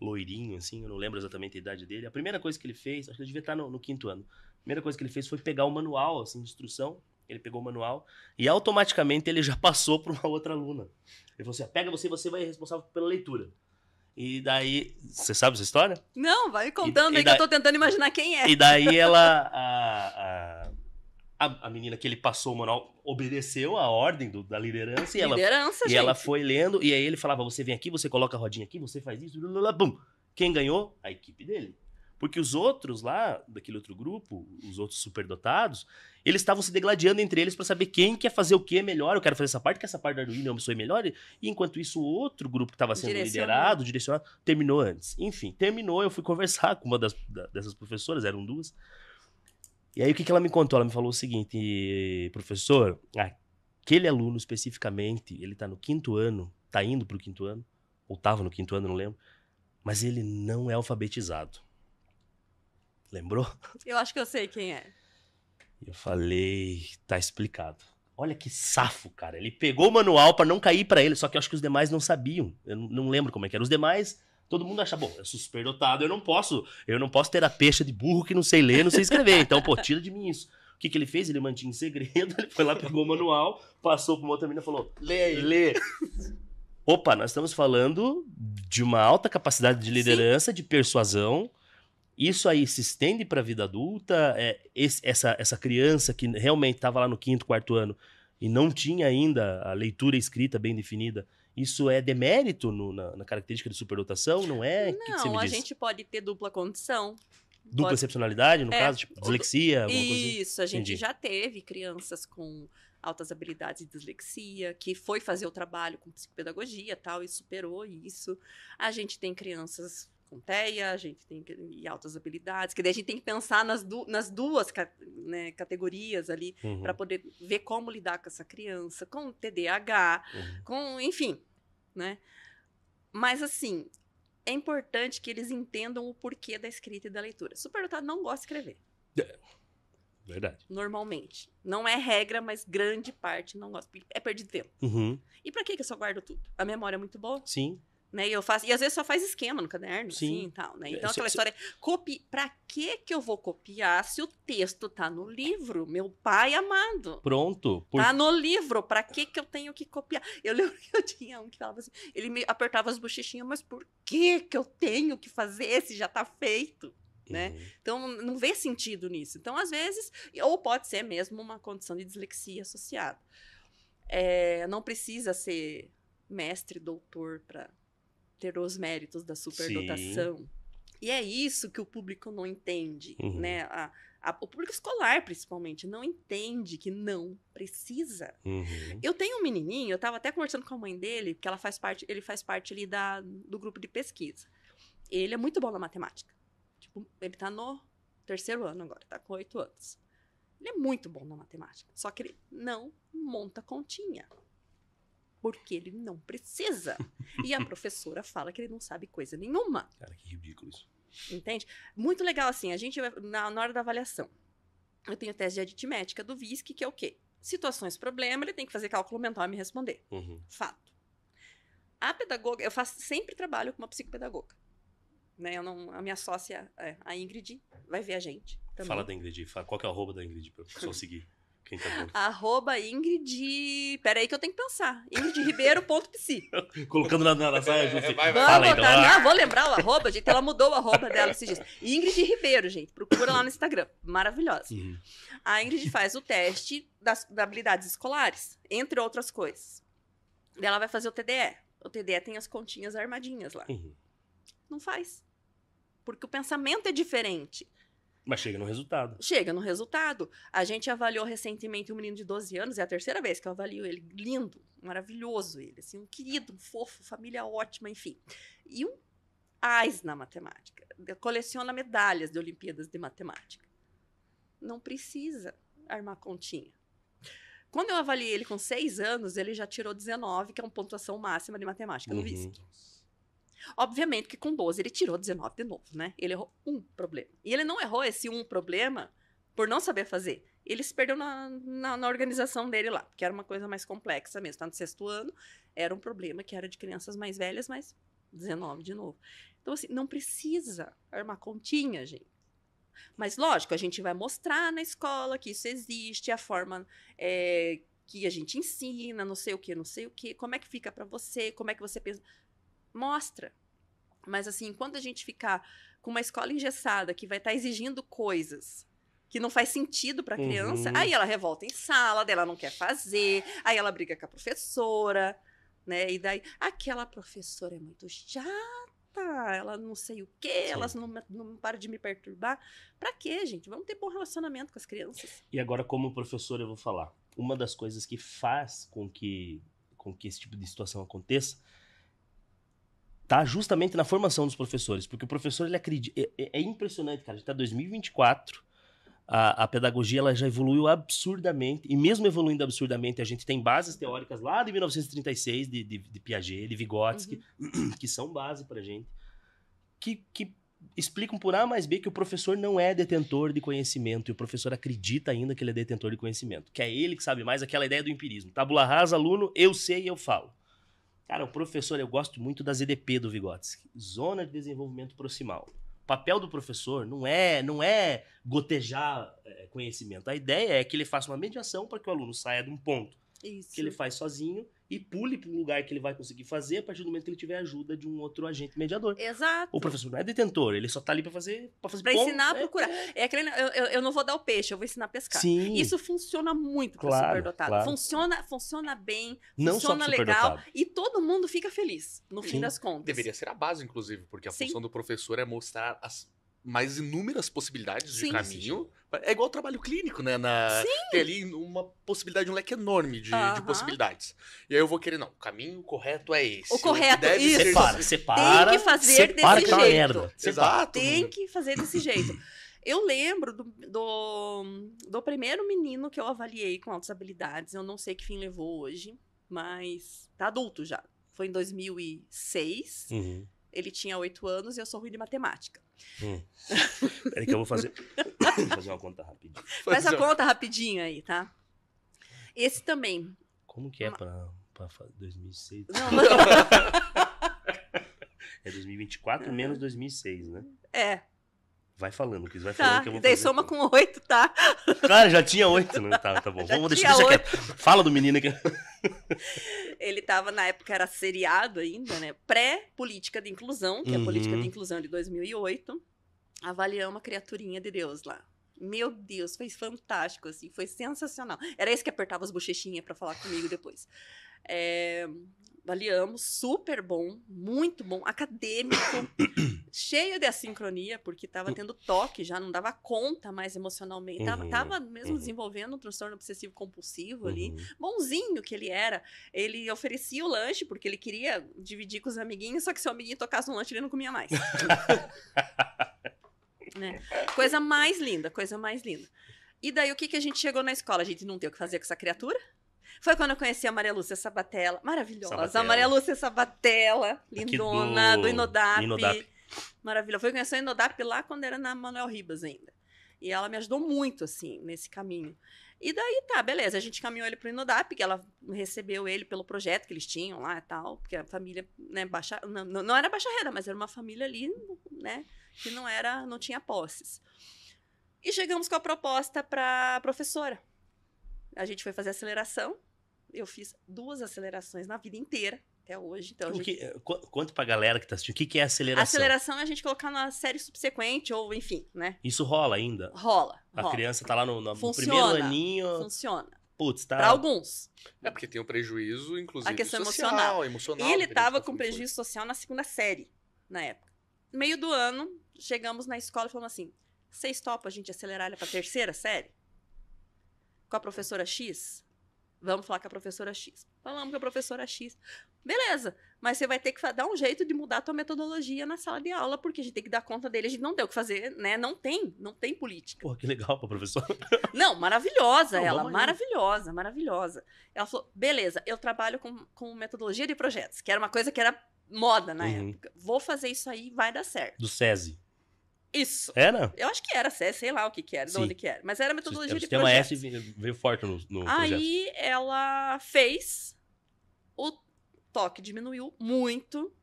loirinho, assim, eu não lembro exatamente a idade dele, a primeira coisa que ele fez, acho que ele devia estar no 5º ano, a primeira coisa que ele fez foi pegar o manual, assim, de instrução, ele pegou o manual e automaticamente ele já passou para uma outra aluna. Ele falou assim, pega você vai ser responsável pela leitura. E daí, você sabe essa história? Não, vai contando aí que eu tô tentando imaginar quem é. E daí ela, a menina que ele passou o manual obedeceu a ordem da liderança e ela foi lendo, e aí ele falava, você vem aqui, você coloca a rodinha aqui, você faz isso, bum. Quem ganhou? A equipe dele. Porque os outros lá, daquele outro grupo, os outros superdotados, eles estavam se degladiando entre eles para saber quem quer fazer o que melhor, eu quero fazer essa parte, que essa parte do Arduino eu sou melhor, e enquanto isso o outro grupo que estava sendo direcionado, terminou antes. Enfim, terminou, eu fui conversar com uma dessas professoras, eram 2, e aí o que ela me contou? Ela me falou o seguinte, professor, aquele aluno especificamente, ele tá no 5º ano, tá indo pro 5º ano, ou tava no 5º ano, não lembro, mas ele não é alfabetizado. Lembrou? Eu acho que eu sei quem é. Eu falei, tá explicado. Olha que safo, cara. Ele pegou o manual pra não cair pra ele, só que eu acho que os demais não sabiam. Eu não lembro como é que era. Os demais, todo mundo acha, bom, eu sou superdotado, eu não posso ter a peixa de burro que não sei ler, não sei escrever. Então, pô, tira de mim isso. O que ele fez? Ele mantinha em segredo, ele foi lá, pegou o manual, passou pra uma outra menina e falou, lê aí, lê. Opa, nós estamos falando de uma alta capacidade de liderança, de persuasão. Isso aí se estende para a vida adulta, essa criança que realmente estava lá no 5º, 4º ano e não tinha ainda a leitura escrita bem definida, isso é demérito na característica de superdotação, não é? Não, que você me diz? A gente pode ter dupla condição. Dupla excepcionalidade, no caso, tipo dislexia, alguma coisa assim? Isso, a gente já teve crianças com altas habilidades de dislexia, que foi fazer o trabalho com psicopedagogia e tal, e superou isso. A gente tem crianças com TEA, a gente tem altas habilidades, que daí a gente tem que pensar nas duas categorias ali, para poder ver como lidar com essa criança, com TDAH, com, enfim, né? Mas, assim, é importante que eles entendam o porquê da escrita e da leitura. Superdotado não gosta de escrever. Verdade. Normalmente. Não é regra, mas grande parte não gosta. É perdido tempo. E pra que eu só guardo tudo? A memória é muito boa. Sim. Né? E às vezes só faz esquema no caderno, assim, e tal, né? Então aquela história, pra que eu vou copiar se o texto tá no livro, meu pai amado? Pronto. Tá no livro, pra que eu tenho que copiar? Eu lembro que eu tinha um que falava assim, ele me apertava as bochechinhas, mas por que eu tenho que fazer se já tá feito? Né? Então, não vê sentido nisso. Então, às vezes, ou pode ser mesmo uma condição de dislexia associada. Não precisa ser mestre, doutor para ter os méritos da superdotação. Sim. E é isso que o público não entende, né? O público escolar, principalmente, não entende que não precisa. Eu tenho um menininho, eu estava até conversando com a mãe dele, que ele faz parte ali do grupo de pesquisa. Ele é muito bom na matemática. Tipo, ele tá no 3º ano agora, tá com 8 anos. Ele é muito bom na matemática, só que ele não monta continha. Porque ele não precisa. E a professora fala que ele não sabe coisa nenhuma. Cara, que ridículo isso. Entende? Muito legal, assim, a gente vai, na hora da avaliação, eu tenho teste de aritmética do VISC, que é o quê? Situações, problema, ele tem que fazer cálculo mental e me responder. Fato. A pedagoga, eu sempre trabalho com uma psicopedagoga. Né? A minha sócia, a Ingrid, vai ver a gente também. Fala da Ingrid, qual que é o arroba da Ingrid pra pessoal seguir? Quem tá vendo? Arroba Ingrid... Peraí que eu tenho que pensar. ingridribeiro.psi. Colocando na saia junto. Fala então. Não, vou lembrar o arroba, gente. Ela mudou o arroba dela esses dias. Ingrid Ribeiro, gente. Procura lá no Instagram. Maravilhosa. A Ingrid faz o teste das habilidades escolares, entre outras coisas. Ela vai fazer o TDE. O TDE tem as continhas armadinhas lá. Não faz. Porque o pensamento é diferente. Mas chega no resultado. Chega no resultado. A gente avaliou recentemente um menino de 12 anos, é a terceira vez que eu avalio ele. Lindo, maravilhoso ele. Assim, um querido, um fofo, família ótima, enfim. E um AIS na matemática. Coleciona medalhas de Olimpíadas de Matemática. Não precisa armar continha. Quando eu avaliei ele com 6 anos, ele já tirou 19, que é uma pontuação máxima de matemática no VISC. Obviamente que com 12 ele tirou 19 de novo, né? Ele errou um problema. E ele não errou esse um problema por não saber fazer. Ele se perdeu na organização dele lá, porque era uma coisa mais complexa mesmo. Tá no 6º ano, era um problema que era de crianças mais velhas, mas 19 de novo. Então, assim, não precisa armar continha, gente. Mas, lógico, a gente vai mostrar na escola que isso existe, a forma que a gente ensina, não sei o quê, como é que fica pra você, como é que você pensa... Mostra. Mas, assim, enquanto a gente ficar com uma escola engessada que vai estar exigindo coisas que não faz sentido para a criança, aí ela revolta em sala, daí ela não quer fazer, aí ela briga com a professora, né? E daí, aquela professora é muito chata, ela não sei o quê, elas não param de me perturbar. Pra quê, gente? Vamos ter bom relacionamento com as crianças. E agora, como professor, eu vou falar. Uma das coisas que faz com que esse tipo de situação aconteça tá justamente na formação dos professores, porque o professor, ele acredita... É impressionante, cara, a gente tá em 2024, a pedagogia ela já evoluiu absurdamente, e mesmo evoluindo absurdamente, a gente tem bases teóricas lá de 1936, de Piaget, de Vygotsky, que são base pra gente, que explicam por A mais B que o professor não é detentor de conhecimento, e o professor acredita ainda que ele é detentor de conhecimento, que é ele que sabe mais, aquela ideia do empirismo. Tabula rasa, aluno, eu sei, eu falo. Cara, o professor, eu gosto muito da ZDP do Vygotsky, Zona de Desenvolvimento Proximal. O papel do professor não é gotejar conhecimento. A ideia é que ele faça uma mediação para que o aluno saia de um ponto que ele faz sozinho e pule para um lugar que ele vai conseguir fazer a partir do momento que ele tiver a ajuda de um outro agente mediador. Exato. O professor não é detentor, ele só tá ali para fazer para ensinar a procurar. É aquele, eu não vou dar o peixe, eu vou ensinar a pescar. Sim. Isso funciona muito para superdotado. Claro. Funciona bem, não funciona só legal e todo mundo fica feliz no fim das contas. Deveria ser a base, inclusive, porque a função do professor é mostrar as mais inúmeras possibilidades de caminho. É igual o trabalho clínico, né? Tem ali uma possibilidade, um leque enorme de possibilidades. E aí eu vou querer, não, o caminho correto é esse. O correto, isso. Separa. Tem que fazer desse jeito. Merda. Exato. Tem que fazer desse jeito. Eu lembro do primeiro menino que eu avaliei com altas habilidades. Eu não sei que fim levou hoje, mas tá adulto já. Foi em 2006. Ele tinha 8 anos e eu sou ruim de matemática. Peraí que eu vou fazer uma conta rapidinho. Faz a conta rapidinho aí, tá? Esse também. Como que é pra 2006? Não, É 2024 menos 2006, né? É. Vai falando, que vai falando que eu vou daí fazer. soma com 8, tá? Cara, já tinha 8, né? Tá bom. Vamos deixar quieto. Fala do menino aqui. Ele tava, na época, era seriado ainda, né? Pré-política de inclusão, que é a política de inclusão de 2008. Avaliamos uma criaturinha de Deus lá. Meu Deus, foi fantástico, assim. Foi sensacional. Era esse que apertava as bochechinhas pra falar comigo depois. Avaliamos, super bom, muito bom, acadêmico, cheio de assincronia, porque tava tendo toque, já não dava conta mais emocionalmente, tava mesmo desenvolvendo um transtorno obsessivo compulsivo ali, bonzinho que ele era, ele oferecia o lanche, porque ele queria dividir com os amiguinhos, só que se o amiguinho tocasse um lanche, ele não comia mais. Né? Coisa mais linda, coisa mais linda. E daí, o que a gente chegou na escola? A gente não tem o que fazer com essa criatura? Foi quando eu conheci a Maria Lúcia Sabatella. Maravilhosa. Sabatella. A Maria Lúcia Sabatella, lindona, do Inodap. Inodap. Maravilhosa. Foi conhecer o Inodap lá quando era na Manuel Ribas ainda. E ela me ajudou muito, assim, nesse caminho. E daí, tá, beleza. A gente caminhou ele pro Inodap, que ela recebeu ele pelo projeto que eles tinham lá e tal. Porque a família, né, não era baixa renda, mas era uma família ali, né, que não tinha posses. E chegamos com a proposta pra professora. A gente foi fazer aceleração. Eu fiz 2 acelerações na vida inteira, até hoje. Então, Conta pra galera que tá assistindo, o que é aceleração? Aceleração é a gente colocar na série subsequente, ou enfim, né? Isso rola ainda? Rola. A criança tá lá no Funciona, primeiro aninho. Funciona. Putz, tá. Pra alguns. É porque tem um prejuízo, inclusive, A questão social. E ele tava com prejuízo social na 2ª série, na época. No meio do ano, chegamos na escola e falamos assim, vocês topam a gente acelerar ele pra 3ª série? Com a professora X? Vamos falar com a professora X. Falamos com a professora X. Beleza, mas você vai ter que dar um jeito de mudar a tua metodologia na sala de aula, porque a gente tem que dar conta dele, a gente não tem o que fazer, né? Não tem política. Pô, que legal pra professora. Não, maravilhosa Não, ela, vamos aí. maravilhosa, maravilhosa. Ela falou, beleza, eu trabalho com metodologia de projetos, que era uma coisa que era moda na época. Vou fazer isso aí, vai dar certo. Do SESI. Isso. Era? Eu acho que era, sei lá o que era, de Sim. onde que era. Mas era metodologia O de sistema projetos. S veio forte no projeto. Aí ela fez, o toque diminuiu muito,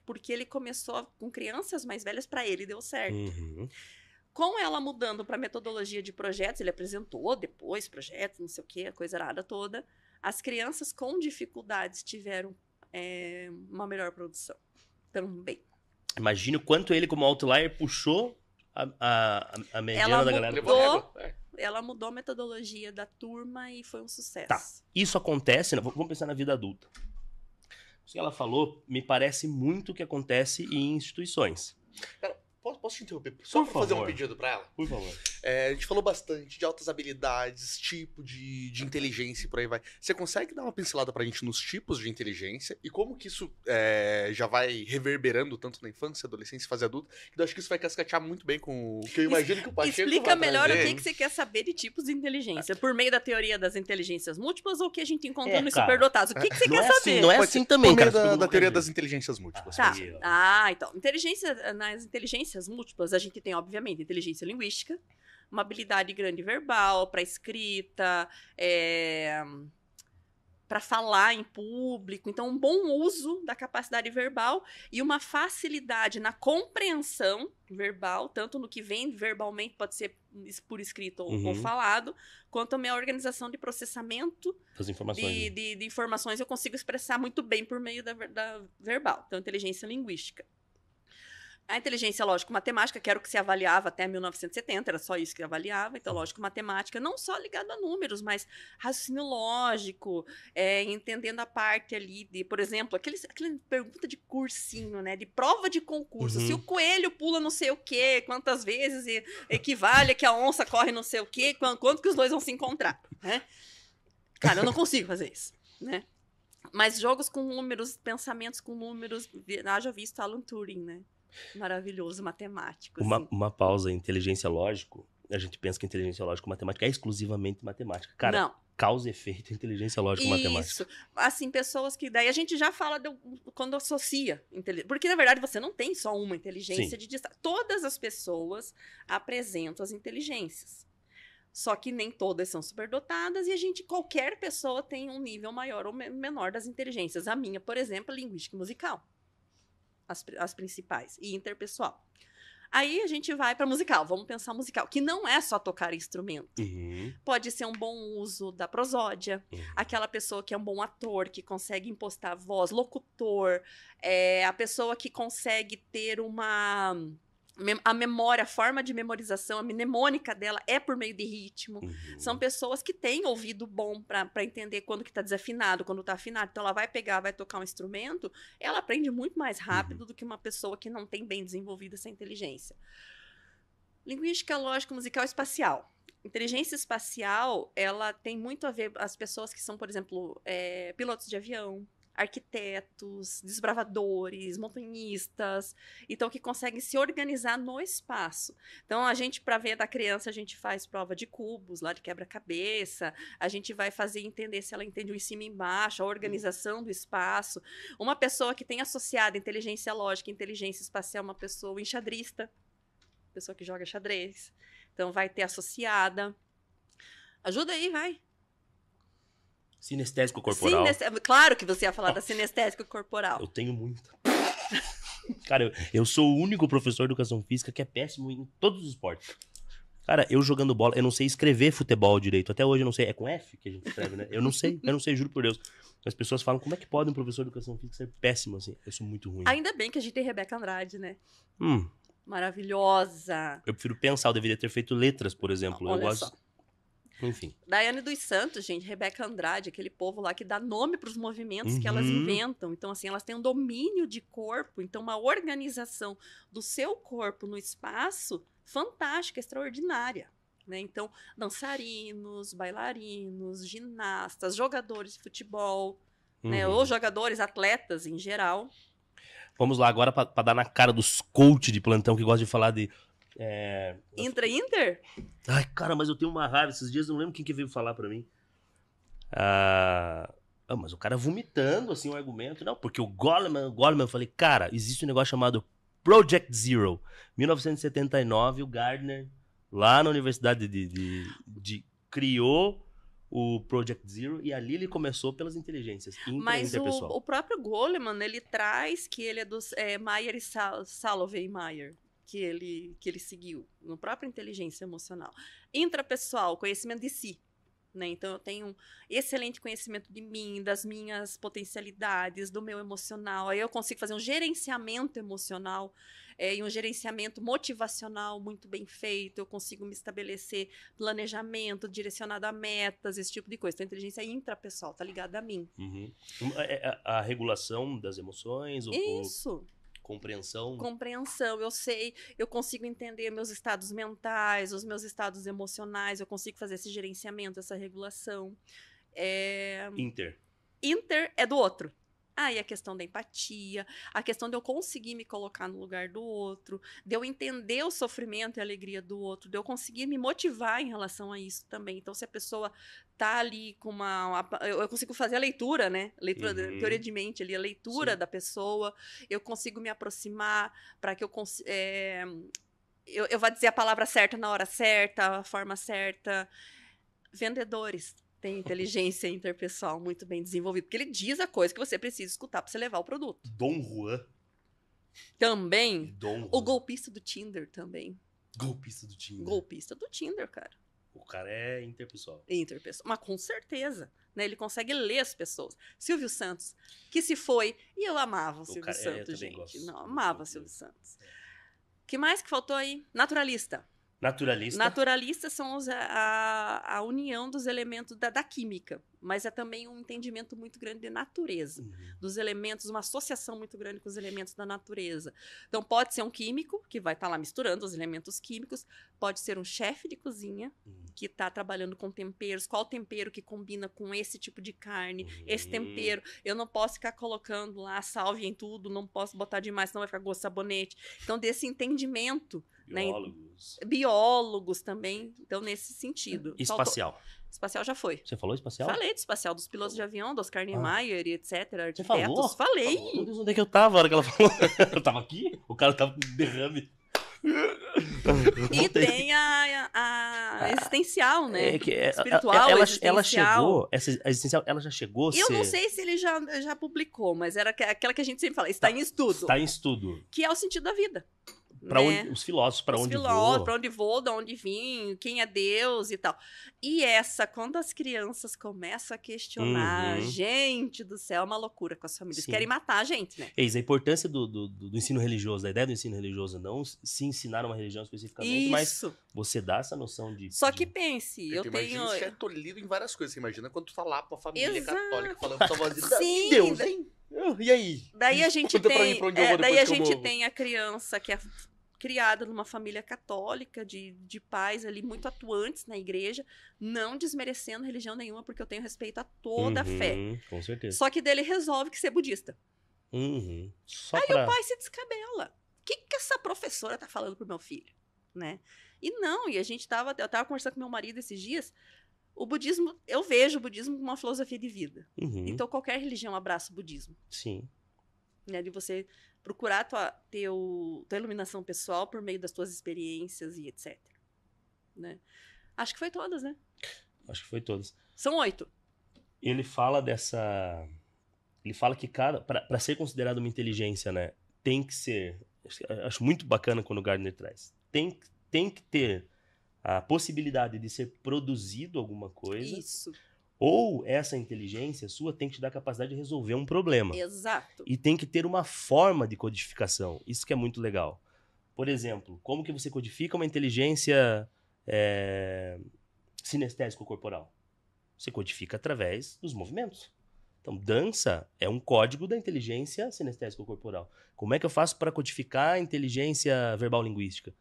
porque ele começou com crianças mais velhas, para ele deu certo. Uhum. Com ela mudando para metodologia de projetos, ele apresentou depois projetos, não sei o que, a coisa arada toda. As crianças com dificuldades tiveram uma melhor produção também. Imagina o quanto ele, como outlier, puxou a mediana da galera. Ela mudou a metodologia da turma e foi um sucesso. Tá. Isso acontece, né? Vamos pensar na vida adulta. Isso que ela falou me parece muito o que acontece em instituições. Posso te interromper? Só Por pra fazer um favor. pedido pra ela? Por favor. A gente falou bastante de altas habilidades, tipo de inteligência e por aí vai. Você consegue dar uma pincelada pra gente nos tipos de inteligência e como que isso já vai reverberando tanto na infância, adolescência e fase adulta? Eu acho que isso vai cascatear muito bem com o que eu imagino que o Pacheco Explica vai melhor trazer, o hein? que você quer saber de tipos de inteligência. Por meio da teoria das inteligências múltiplas ou o que a gente encontrou nos cara. superdotados? O que você Não quer é assim, saber? não é Pode assim ser também, por meio cara. da teoria das inteligências múltiplas. Tá. por exemplo. Então, nas inteligências múltiplas, a gente tem, obviamente, inteligência linguística, uma habilidade grande verbal, para escrita, para falar em público. Então, um bom uso da capacidade verbal e uma facilidade na compreensão verbal, tanto no que vem verbalmente, pode ser por escrito ou falado, quanto também a organização de processamento Das informações. de informações. Eu consigo expressar muito bem por meio da verbal. Então, inteligência linguística. A inteligência lógico-matemática, que era o que se avaliava até 1970, era só isso que avaliava. Então, lógico-matemática, não só ligado a números, mas raciocínio lógico, entendendo a parte ali de, por exemplo, aquela pergunta de cursinho, né? De prova de concurso. Se o coelho pula não sei o quê, quantas vezes equivale a que a onça corre não sei o quê, quanto que os dois vão se encontrar, né? Cara, eu não consigo fazer isso, né? Mas jogos com números, pensamentos com números, haja visto Alan Turing, né? Maravilhoso, matemático. Assim. Uma pausa, inteligência lógico. A gente pensa que inteligência lógica e matemática é exclusivamente matemática. Cara, não. Causa e efeito, inteligência lógica e matemática. Isso. Assim, pessoas que... Daí a gente já fala quando associa. Porque, na verdade, você não tem só uma inteligência de destaque. Todas as pessoas apresentam as inteligências. Só que nem todas são superdotadas e qualquer pessoa tem um nível maior ou menor das inteligências. A minha, por exemplo, é linguística e musical. As principais. E interpessoal. Aí a gente vai para musical. Vamos pensar musical. Que não é só tocar instrumento. Pode ser um bom uso da prosódia. Aquela pessoa que é um bom ator, que consegue impostar voz. Locutor. A pessoa que consegue ter a memória, a forma de memorização, a mnemônica dela é por meio de ritmo. São pessoas que têm ouvido bom para entender quando que tá desafinado, quando tá afinado. Então ela vai tocar um instrumento, ela aprende muito mais rápido do que uma pessoa que não tem bem desenvolvida essa inteligência. Linguística, lógica, musical e espacial. Inteligência espacial, ela tem muito a ver as pessoas que são, por exemplo, pilotos de avião, arquitetos, desbravadores, montanhistas, então que conseguem se organizar no espaço. Então a gente, para ver da criança, a gente faz prova de cubos, lá de quebra-cabeça, a gente vai fazer entender se ela entende o em cima e embaixo, a organização do espaço. Uma pessoa que tem associada inteligência lógica e inteligência espacial, uma pessoa enxadrista, pessoa que joga xadrez, então vai ter associada. Ajuda aí, vai. Sinestésico corporal. Claro que você ia falar da sinestésico corporal. Eu tenho muita. Cara, eu sou o único professor de educação física que é péssimo em todos os esportes. Cara, eu jogando bola, eu não sei escrever futebol direito. Até hoje eu não sei. É com F que a gente escreve, né? Eu não sei, juro por Deus. As pessoas falam, como é que pode um professor de educação física ser péssimo assim? Eu sou muito ruim. Ainda bem que a gente tem Rebeca Andrade, né? Maravilhosa. Eu prefiro pensar, eu deveria ter feito letras, por exemplo. Olha eu gosto. só. Enfim. Daiane dos Santos, gente, Rebeca Andrade, aquele povo lá que dá nome para os movimentos que elas inventam. Então, assim, elas têm um domínio de corpo, então uma organização do seu corpo no espaço fantástica, extraordinária. Né? Então, dançarinos, bailarinos, ginastas, jogadores de futebol, né? Ou jogadores, atletas em geral. Vamos lá agora para dar na cara dos coach de plantão que gostam de falar de... Inter? Ai, cara, mas eu tenho uma raiva. Esses dias eu não lembro quem que veio falar pra mim. Mas o cara vomitando, assim, um argumento. Não, porque o Goleman, eu falei, cara, existe um negócio chamado Project Zero. 1979, o Gardner, lá na Universidade criou o Project Zero e ali ele começou pelas inteligências Mas interpessoal. o próprio Goleman, ele traz que ele é dos Mayer e Salovey Mayer. Que ele seguiu, no próprio inteligência emocional. Intrapessoal, conhecimento de si. Né? Então, eu tenho um excelente conhecimento de mim, das minhas potencialidades, do meu emocional. Aí eu consigo fazer um gerenciamento emocional e um gerenciamento motivacional muito bem feito. Eu consigo me estabelecer planejamento direcionado a metas, esse tipo de coisa. Então, a inteligência intrapessoal está ligada a mim. A regulação das emoções? Isso. Compreensão, eu sei, eu consigo entender meus estados mentais, os meus estados emocionais, eu consigo fazer esse gerenciamento, essa regulação. Inter é do outro. Aí a questão da empatia, a questão de eu conseguir me colocar no lugar do outro, de eu entender o sofrimento e a alegria do outro, de eu conseguir me motivar em relação a isso também. Então, se a pessoa tá ali com eu consigo fazer a leitura, né? Leitura da teoria de mente ali, a leitura da pessoa, eu consigo me aproximar para que eu vá dizer a palavra certa na hora certa, a forma certa. Vendedores tem inteligência interpessoal muito bem desenvolvida, porque ele diz a coisa que você precisa escutar para você levar o produto. Dom Juan. Também. O golpista do Tinder também. Golpista do Tinder. Golpista do Tinder, cara. O cara é interpessoal. Interpessoal. Mas com certeza. Né? Ele consegue ler as pessoas. Silvio Santos, que se foi. E eu amava o Silvio Santos, gente. Não, amava o Silvio Santos. O que mais que faltou aí? Naturalista. Naturalistas são a união dos elementos da química, mas é também um entendimento muito grande de natureza, dos elementos, uma associação muito grande com os elementos da natureza. Então, pode ser um químico, que vai estar lá misturando os elementos químicos, pode ser um chefe de cozinha, que está trabalhando com temperos, qual tempero que combina com esse tipo de carne, esse tempero. Eu não posso ficar colocando lá salve em tudo, não posso botar demais, senão vai ficar gosto de sabonete. Então, desse entendimento... Biólogos também, então nesse sentido. Espacial. Espacial já foi. Você falou espacial? Falei de espacial, dos pilotos de avião, dos Oscar Niemeyer e etc. Você falou? Falei. Meu Deus, onde é que eu tava na hora que ela falou? Eu tava aqui? O cara tava com derrame. E tem a existencial, né? Espiritual, ela chegou, essa existencial, ela já chegou a ser... Eu não sei se ele já publicou, mas era aquela que a gente sempre fala, está em estudo. Está em estudo. Que é o sentido da vida. Os filósofos, para onde vou, de onde vim, quem é Deus e tal. E quando as crianças começam a questionar, gente do céu, é uma loucura com as famílias. Querem matar a gente, né? Eis a importância do ensino religioso, da ideia do ensino religioso, não se ensinar uma religião especificamente, mas você dá essa noção de... Só que pense, eu tenho... Imagina, isso é tolhido em várias coisas. Você imagina quando tu tá lá pra família católica falando pra voz de Deus, hein? E aí? Daí a gente tem a criança que é criada numa família católica, de pais ali muito atuantes na igreja, não desmerecendo religião nenhuma, porque eu tenho respeito a toda a fé. Com certeza. Só que dele resolve que ser budista. Só Aí pra... o pai se descabela. O que essa professora tá falando pro meu filho? Né? E não, eu tava conversando com meu marido esses dias, o budismo, eu vejo o budismo como uma filosofia de vida. Então qualquer religião abraça o budismo. Sim. Né? De você procurar tua iluminação pessoal por meio das tuas experiências e etc. Né? Acho que foi todas, né? Acho que foi todas. São 8. Ele fala Ele fala que para ser considerado uma inteligência, né, tem que ser... Acho muito bacana quando o Gardner traz. Tem que ter a possibilidade de ser produzido alguma coisa. Isso. Ou essa inteligência sua tem que te dar a capacidade de resolver um problema. Exato. E tem que ter uma forma de codificação. Isso que é muito legal. Por exemplo, como que você codifica uma inteligência sinestésico-corporal? Você codifica através dos movimentos. Então, dança é um código da inteligência sinestésico-corporal. Como é que eu faço para codificar a inteligência verbal-linguística?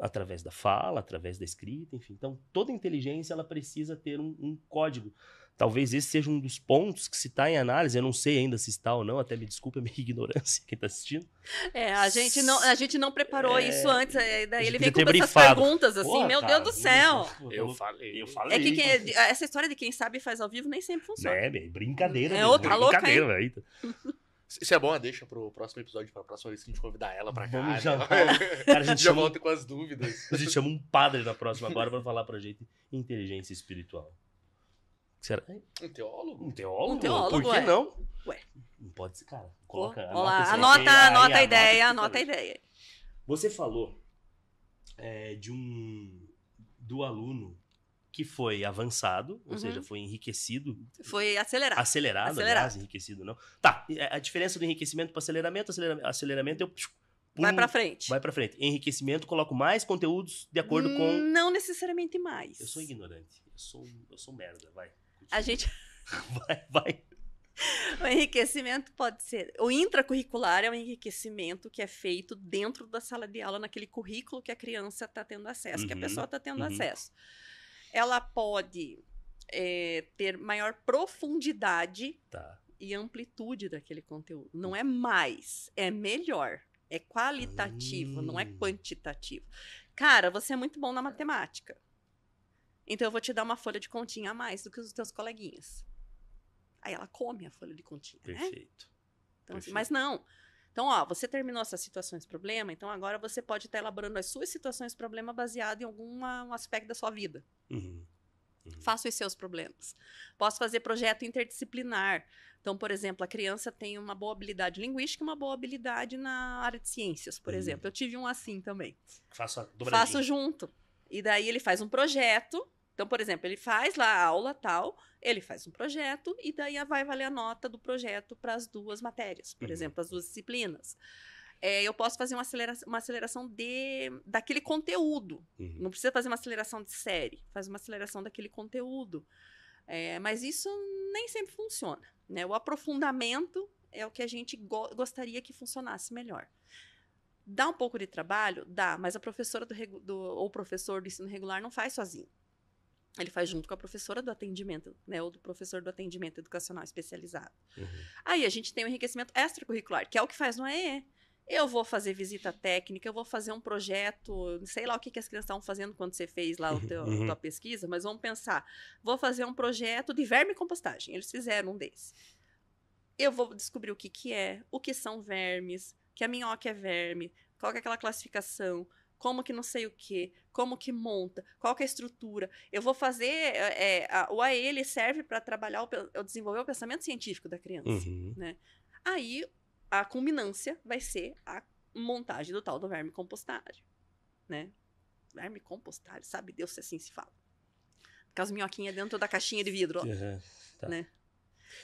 Através da fala, através da escrita, enfim. Então, toda inteligência ela precisa ter um código. Talvez esse seja um dos pontos que se está em análise. Eu não sei ainda se está ou não, até me desculpe a minha ignorância, quem está assistindo. A gente não preparou isso antes, daí ele vem com essas perguntas assim, Porra, meu cara, Deus do céu. Eu falei. É que essa história de quem sabe faz ao vivo nem sempre funciona. Brincadeira. Tá louca, brincadeira, velho. Isso é bom, deixa pro próximo episódio, pra próxima vez que a gente convidar ela pra cá. Vamos né? já. Cara, a gente já volta com as dúvidas. A gente chama um padre na próxima agora pra falar pra gente inteligência espiritual. Será? Um teólogo? Um teólogo? Um teólogo, Por que não? Ué. Não pode ser, cara. Coloca, anota a ideia. Você falou do aluno que foi avançado, ou seja, foi enriquecido. Foi acelerado. Acelerado, aliás, enriquecido não. Tá, a diferença do enriquecimento para aceleramento eu vai pra frente. Vai pra frente. Enriquecimento, coloco mais conteúdos de acordo com... Não necessariamente mais. Eu sou ignorante. Eu sou merda, vai. A gente... Vai. O enriquecimento pode ser... O intracurricular é um enriquecimento que é feito dentro da sala de aula, naquele currículo que a criança está tendo acesso, que a pessoa está tendo acesso. Ela pode ter maior profundidade e amplitude daquele conteúdo. Não é mais, é melhor. É qualitativo, não é quantitativo. Cara, você é muito bom na matemática. Então eu vou te dar uma folha de continha a mais do que os teus coleguinhas. Aí ela come a folha de continha, Perfeito. né? Então, assim, mas não. Então, você terminou essas situações problema, então agora você pode estar elaborando as suas situações problema baseado em algum aspecto da sua vida. Faça os seus problemas. Posso fazer projeto interdisciplinar. Então, por exemplo, a criança tem uma boa habilidade linguística e uma boa habilidade na área de ciências, por exemplo. Eu tive um assim também. Faço junto. E daí ele faz um projeto. Então, por exemplo, ele faz lá a aula tal, ele faz um projeto e daí vai valer a nota do projeto para as duas matérias, por exemplo, as duas disciplinas. Eu posso fazer uma aceleração daquele conteúdo. Não precisa fazer uma aceleração de série, faz uma aceleração daquele conteúdo. Mas isso nem sempre funciona, né? O aprofundamento é o que a gente gostaria que funcionasse melhor. Dá um pouco de trabalho? Dá, mas a professora ou o professor do ensino regular não faz sozinho. Ele faz junto com a professora do atendimento, né? Ou do professor do atendimento educacional especializado. Aí a gente tem o enriquecimento extracurricular, que é o que faz no AEE. Eu vou fazer visita técnica, eu vou fazer um projeto, sei lá o que as crianças estavam fazendo quando você fez lá a tua pesquisa, mas vamos pensar, vou fazer um projeto de vermicompostagem. Eles fizeram um desse. Eu vou descobrir o que são vermes, que a minhoca é verme, qual que é aquela classificação, como que não sei o quê, como que monta, qual que é a estrutura. Eu vou fazer... o AE ele serve para trabalhar, desenvolver o pensamento científico da criança. Né? Aí, a culminância vai ser a montagem do tal do vermicompostagem. Né? Vermicompostagem, sabe Deus se assim se fala. Com as minhoquinhas dentro da caixinha de vidro. Ó, né?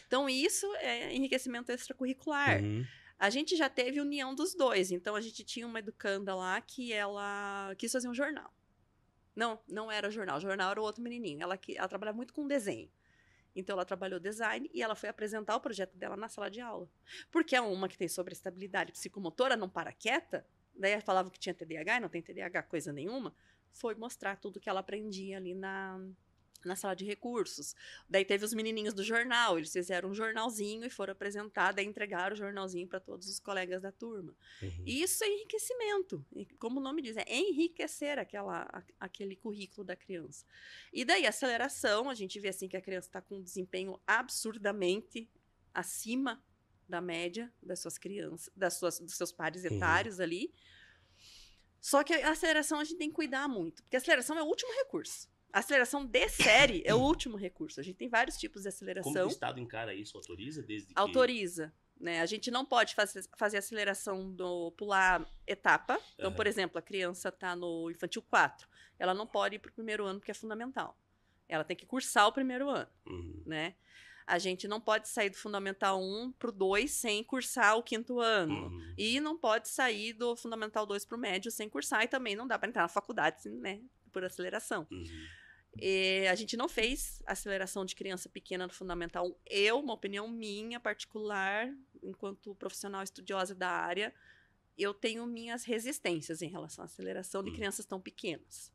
Então, isso é enriquecimento extracurricular. A gente já teve união dos dois. Então, a gente tinha uma educanda lá que ela quis fazer um jornal. Não era jornal. O jornal era o outro menininho. Ela trabalhava muito com desenho. Então, ela trabalhou design e ela foi apresentar o projeto dela na sala de aula. Porque é uma que tem sobreestabilidade psicomotora, não para quieta, daí falava que tinha TDAH, e não tem TDAH coisa nenhuma, foi mostrar tudo que ela aprendia ali na sala de recursos. Daí teve os menininhos do jornal, eles fizeram um jornalzinho e foram apresentar, daí entregaram o jornalzinho para todos os colegas da turma. E isso é enriquecimento, como o nome diz, é enriquecer aquele currículo da criança. E daí a aceleração, a gente vê assim que a criança está com um desempenho absurdamente acima da média das suas crianças, dos seus pares etários ali. Só que a aceleração a gente tem que cuidar muito, porque a aceleração é o último recurso. A aceleração de série é o último recurso. A gente tem vários tipos de aceleração. Como o Estado encara isso? Autoriza desde que... Autoriza. Né? A gente não pode fazer aceleração pular etapa. Então, por exemplo, a criança está no infantil 4. Ela não pode ir para o primeiro ano porque é fundamental. Ela tem que cursar o primeiro ano. Né? A gente não pode sair do Fundamental 1 para o 2 sem cursar o 5º ano. E não pode sair do Fundamental 2 para o médio sem cursar. E também não dá para entrar na faculdade, né? Por aceleração. E a gente não fez aceleração de criança pequena no Fundamental 1. Uma opinião minha particular, enquanto profissional estudiosa da área, eu tenho minhas resistências em relação à aceleração de crianças tão pequenas.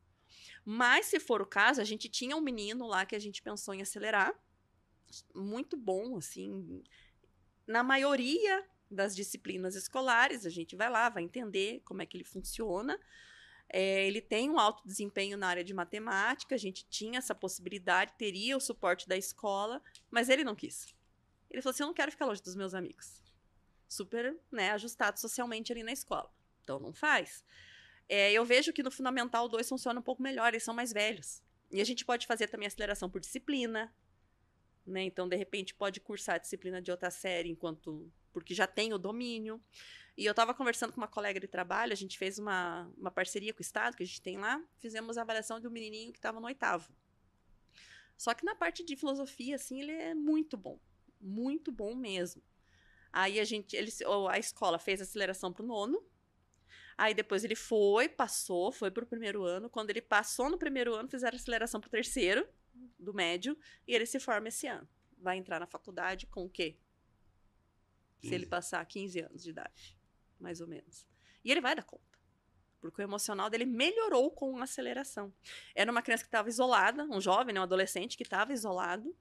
Mas, se for o caso, a gente tinha um menino lá que a gente pensou em acelerar, muito bom, assim, na maioria das disciplinas escolares, a gente vai lá, vai entender como é que ele funciona. Ele tem um alto desempenho na área de matemática, a gente tinha essa possibilidade, teria o suporte da escola, mas ele não quis. Ele falou assim, eu não quero ficar longe dos meus amigos. Super, né, ajustado socialmente ali na escola. Então, não faz. Eu vejo que no Fundamental 2 funciona um pouco melhor, eles são mais velhos. E a gente pode fazer também aceleração por disciplina, né? Então, de repente, pode cursar a disciplina de outra série porque já tem o domínio. E eu estava conversando com uma colega de trabalho, a gente fez uma parceria com o Estado, que a gente tem lá, fizemos a avaliação de um menininho que estava no 8º. Só que na parte de filosofia, assim, ele é muito bom mesmo. Aí a escola fez a aceleração para o 9º, aí depois ele foi para o primeiro ano, quando ele passou no primeiro ano, fizeram a aceleração para o 3º, do médio, e ele se forma esse ano. Vai entrar na faculdade com o quê? 15. Se ele passar 15 anos de idade. Mais ou menos. E ele vai dar conta. Porque o emocional dele melhorou com a aceleração. Era uma criança que estava isolada, um jovem, né, um adolescente que estava isolado,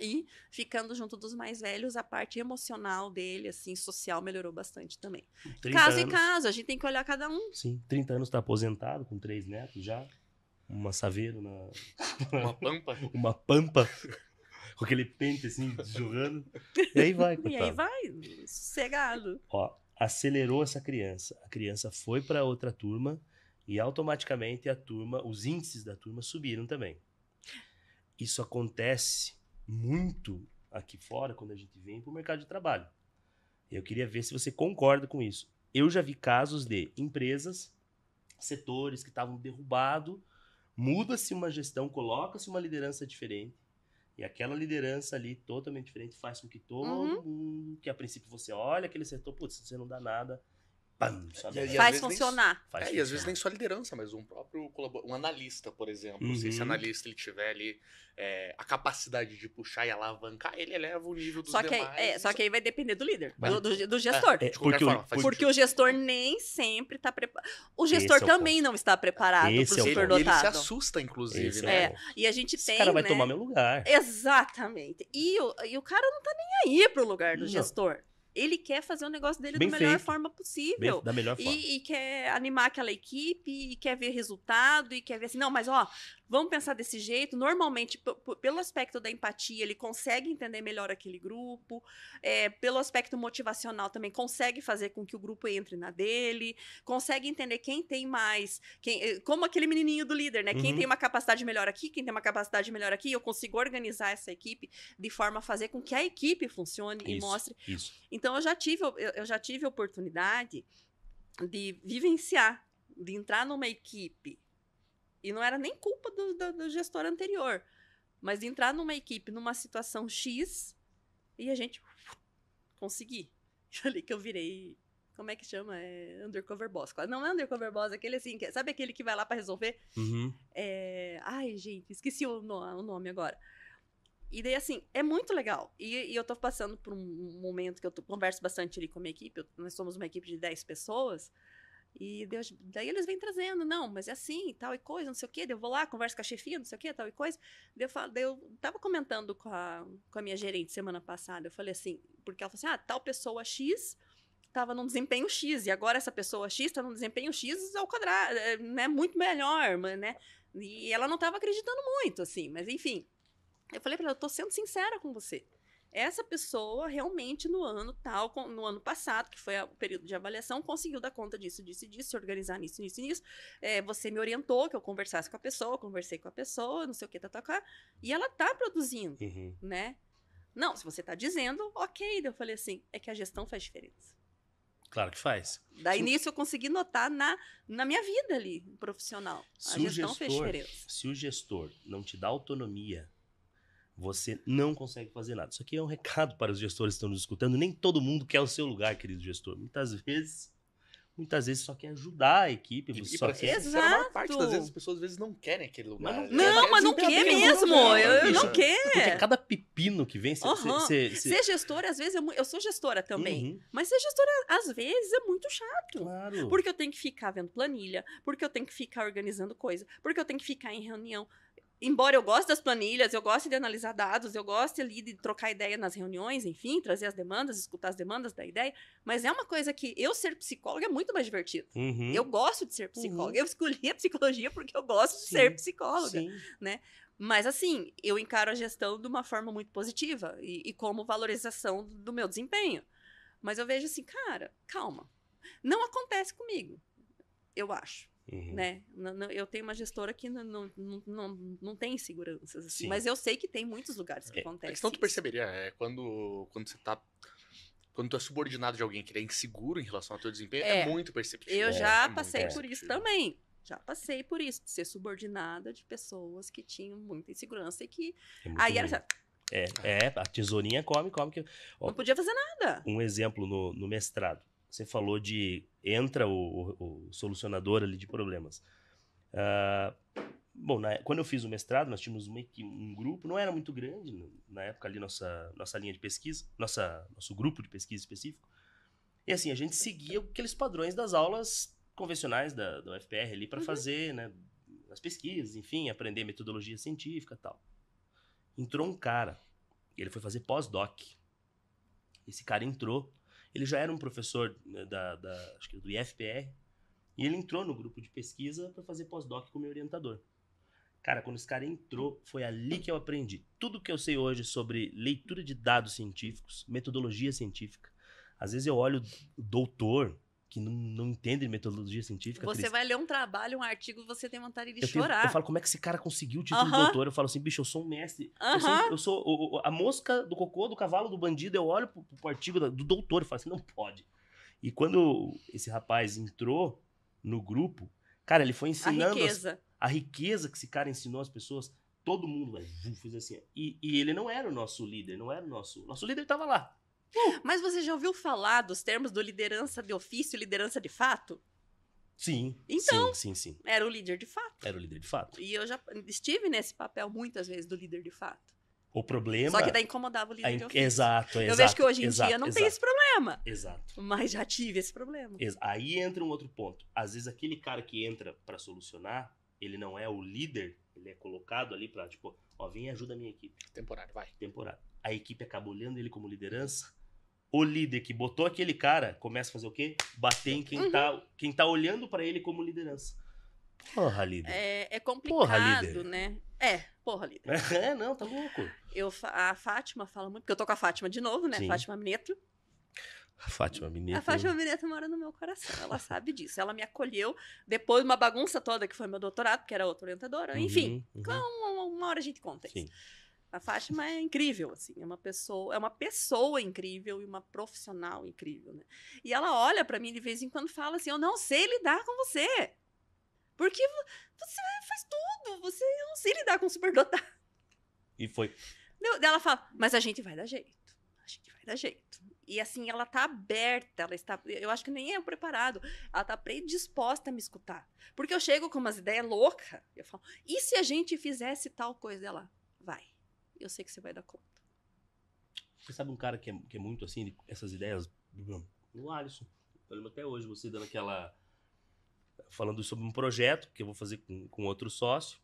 e ficando junto dos mais velhos, a parte emocional dele, assim, social, melhorou bastante também. Caso em caso, a gente tem que olhar cada um. Sim, 30 anos está aposentado, com 3 netos já. Uma saveiro na... Uma pampa. Uma pampa. Com aquele pente, assim, jorrando. E aí vai, coitado. E aí vai, sossegado. Ó, acelerou essa criança. A criança foi para outra turma e automaticamente os índices da turma subiram também. Isso acontece muito aqui fora quando a gente vem para o mercado de trabalho. Eu queria ver se você concorda com isso. Eu já vi casos de empresas, setores que estavam derrubados, muda-se uma gestão, coloca-se uma liderança diferente, e aquela liderança ali, totalmente diferente, faz com que todo mundo, que a princípio você olha aquele setor, putz, você não dá nada, pam, faz funcionar. E às vezes nem só liderança, mas um próprio um analista, por exemplo. Se esse analista ele tiver ali a capacidade de puxar e alavancar, ele eleva o nível dos demais. Só que aí vai depender do líder, do gestor. Porque o gestor nem sempre está preparado. O gestor também não está preparado para o superdotado. Ele se assusta, inclusive, né? E a gente tem, esse cara vai tomar meu lugar. Exatamente. E o cara não tá nem aí pro lugar do gestor. Ele quer fazer o negócio dele da melhor forma possível. Da melhor forma. E quer animar aquela equipe, e quer ver resultado, e quer ver assim, não, mas vamos pensar desse jeito. Normalmente, pelo aspecto da empatia, ele consegue entender melhor aquele grupo. Pelo aspecto motivacional também, consegue fazer com que o grupo entre na dele. Consegue entender quem tem mais. Como aquele menininho do líder, né? Quem tem uma capacidade melhor aqui, quem tem uma capacidade melhor aqui. Eu consigo organizar essa equipe de forma a fazer com que a equipe funcione e mostre. Isso. Então, eu já tive a oportunidade de vivenciar, de entrar numa equipe. E não era nem culpa do gestor anterior, mas de entrar numa equipe, numa situação X, e a gente conseguir. Ali que eu virei, como é que chama? Undercover boss. Não é undercover boss, aquele assim, sabe aquele que vai lá para resolver? Ai, gente, esqueci o nome agora. E daí, assim, é muito legal. E eu tô passando por um momento que eu converso bastante ali com a minha equipe. Nós somos uma equipe de 10 pessoas. E daí eles vêm trazendo, não, mas é assim, tal e coisa, não sei o quê. Daí eu vou lá, converso com a chefia, não sei o quê, tal e coisa. Daí eu tava comentando com a minha gerente semana passada, eu falei assim, porque ela falou assim, tal pessoa X estava num desempenho X, e agora essa pessoa X está num desempenho X ao quadrado, né, muito melhor, né? E ela não estava acreditando muito, assim, mas enfim. Eu falei para ela, eu tô sendo sincera com você. Essa pessoa realmente no ano passado, que foi o período de avaliação, conseguiu dar conta disso, se organizar nisso. Você me orientou que eu conversasse com a pessoa, conversei com a pessoa, não sei o que, e ela tá produzindo, né? Não, se você tá dizendo, ok. Eu falei assim, é que a gestão faz diferença. Claro que faz. Daí nisso eu consegui notar na minha vida ali, profissional. A gestão fez diferença. Se o gestor não te dá autonomia, você não consegue fazer nada. Isso aqui é um recado para os gestores que estão nos escutando. Nem todo mundo quer o seu lugar, querido gestor. Muitas vezes só quer ajudar a equipe. E só pra ser sincero, a maior parte das vezes as pessoas às vezes não querem aquele lugar. Mas não quer mesmo. Não quer. Porque cada pepino que vem... Ser gestor, às vezes, eu sou gestora também. Mas ser gestora, às vezes, é muito chato. Claro. Porque eu tenho que ficar vendo planilha, porque eu tenho que ficar organizando coisa, porque eu tenho que ficar em reunião. Embora eu goste das planilhas, eu goste de analisar dados, eu goste ali de trocar ideia nas reuniões, enfim, trazer as demandas, escutar as demandas da ideia, mas é uma coisa que eu ser psicóloga é muito mais divertido. Eu gosto de ser psicóloga. Eu escolhi a psicologia porque eu gosto de ser psicóloga, né? Mas assim, eu encaro a gestão de uma forma muito positiva e como valorização do meu desempenho. Mas eu vejo assim, cara, calma. Não acontece comigo, eu acho. Né? Eu tenho uma gestora que não tem inseguranças, assim, mas eu sei que tem muitos lugares que acontece. A questão tu perceberia quando você tá. Quando tu é subordinado de alguém que é inseguro em relação ao teu desempenho, é muito perceptível. Eu já passei por isso também. Já passei por isso, de ser subordinada de pessoas que tinham muita insegurança e que. Aí era. A tesourinha come. Não podia fazer nada. Um exemplo no mestrado. Você falou de entra o solucionador ali de problemas. Quando eu fiz o mestrado, nós tínhamos um grupo, não era muito grande, na época ali nossa linha de pesquisa, nosso grupo de pesquisa específico. E assim, a gente seguia aqueles padrões das aulas convencionais da UFPR ali para fazer, né, as pesquisas, enfim, aprender metodologia científica e tal. Entrou um cara, ele foi fazer pós-doc. Esse cara entrou. Ele já era um professor acho que do IFPR, e ele entrou no grupo de pesquisa para fazer pós-doc com o meu orientador. Cara, quando esse cara entrou, foi ali que eu aprendi tudo que eu sei hoje sobre leitura de dados científicos, metodologia científica. Às vezes eu olho o doutor que não entende metodologia científica. Você vai ler um trabalho, um artigo, você tem vontade de chorar. Eu falo, como é que esse cara conseguiu o título de doutor? Eu falo assim, bicho, eu sou um mestre. Eu sou a mosca do cocô, do cavalo, do bandido. Eu olho pro artigo do doutor e falo assim, não pode. E quando esse rapaz entrou no grupo, cara, ele foi ensinando a riqueza que esse cara ensinou às pessoas. Todo mundo fez assim. E ele não era o nosso líder, Nosso líder estava lá. Mas você já ouviu falar dos termos do liderança de ofício e liderança de fato? Sim. Então, sim. Era o líder de fato. Era o líder de fato. E eu já estive nesse papel muitas vezes do líder de fato. O problema... Só que daí incomodava o líder de ofício. Exato. Eu vejo que hoje em dia não tem esse problema. Exato. Mas já tive esse problema. Aí entra um outro ponto. Às vezes aquele cara que entra pra solucionar, ele não é o líder, ele é colocado ali pra, tipo, vem e ajuda a minha equipe. Temporário. A equipe acaba olhando ele como liderança. O líder que botou aquele cara começa a fazer o quê? Bater em quem tá olhando pra ele como liderança. Porra, líder. É complicado, porra, líder. Né? Porra, líder. Não, tá louco. A Fátima fala muito, porque eu tô com a Fátima de novo, né? Sim. Fátima Mineto. A Fátima Mineto mora no meu coração, ela sabe disso. Ela me acolheu depois de uma bagunça toda que foi meu doutorado, porque era outra orientadora. Enfim, uma hora a gente conta isso. Sim. A Fátima é incrível, assim, é uma pessoa incrível e uma profissional incrível, né? E ela olha pra mim de vez em quando e fala assim, eu não sei lidar com você, porque você faz tudo, eu não sei lidar com superdotado. E foi. Ela fala, mas a gente vai dar jeito. E assim, ela tá aberta, eu acho que nem é preparado, ela tá predisposta a me escutar. Porque eu chego com umas ideias loucas, eu falo, e se a gente fizesse tal coisa? Ela, vai. Eu sei que você vai dar conta. Você sabe um cara que é muito assim, essas ideias? O Alisson. Eu lembro até hoje você dando falando sobre um projeto que eu vou fazer com outro sócio.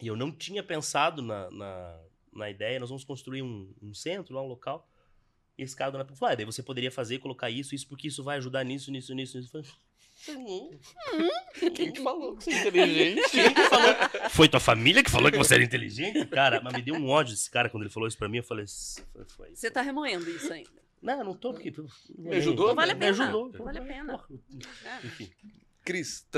E eu não tinha pensado na ideia, nós vamos construir um centro lá, um local. E esse cara falou, daí você poderia fazer, colocar isso, porque isso vai ajudar nisso. Eu falei, Quem te falou que você é inteligente? quem que falou? Foi tua família que falou que você era inteligente? Cara, mas me deu um ódio esse cara quando ele falou isso pra mim. Eu falei, foi. Você tá remoendo isso ainda. Não, não tô, porque... Me ajudou? Vale a Me pena. ajudou. Vale a pena. Porra. É. Enfim. Cris,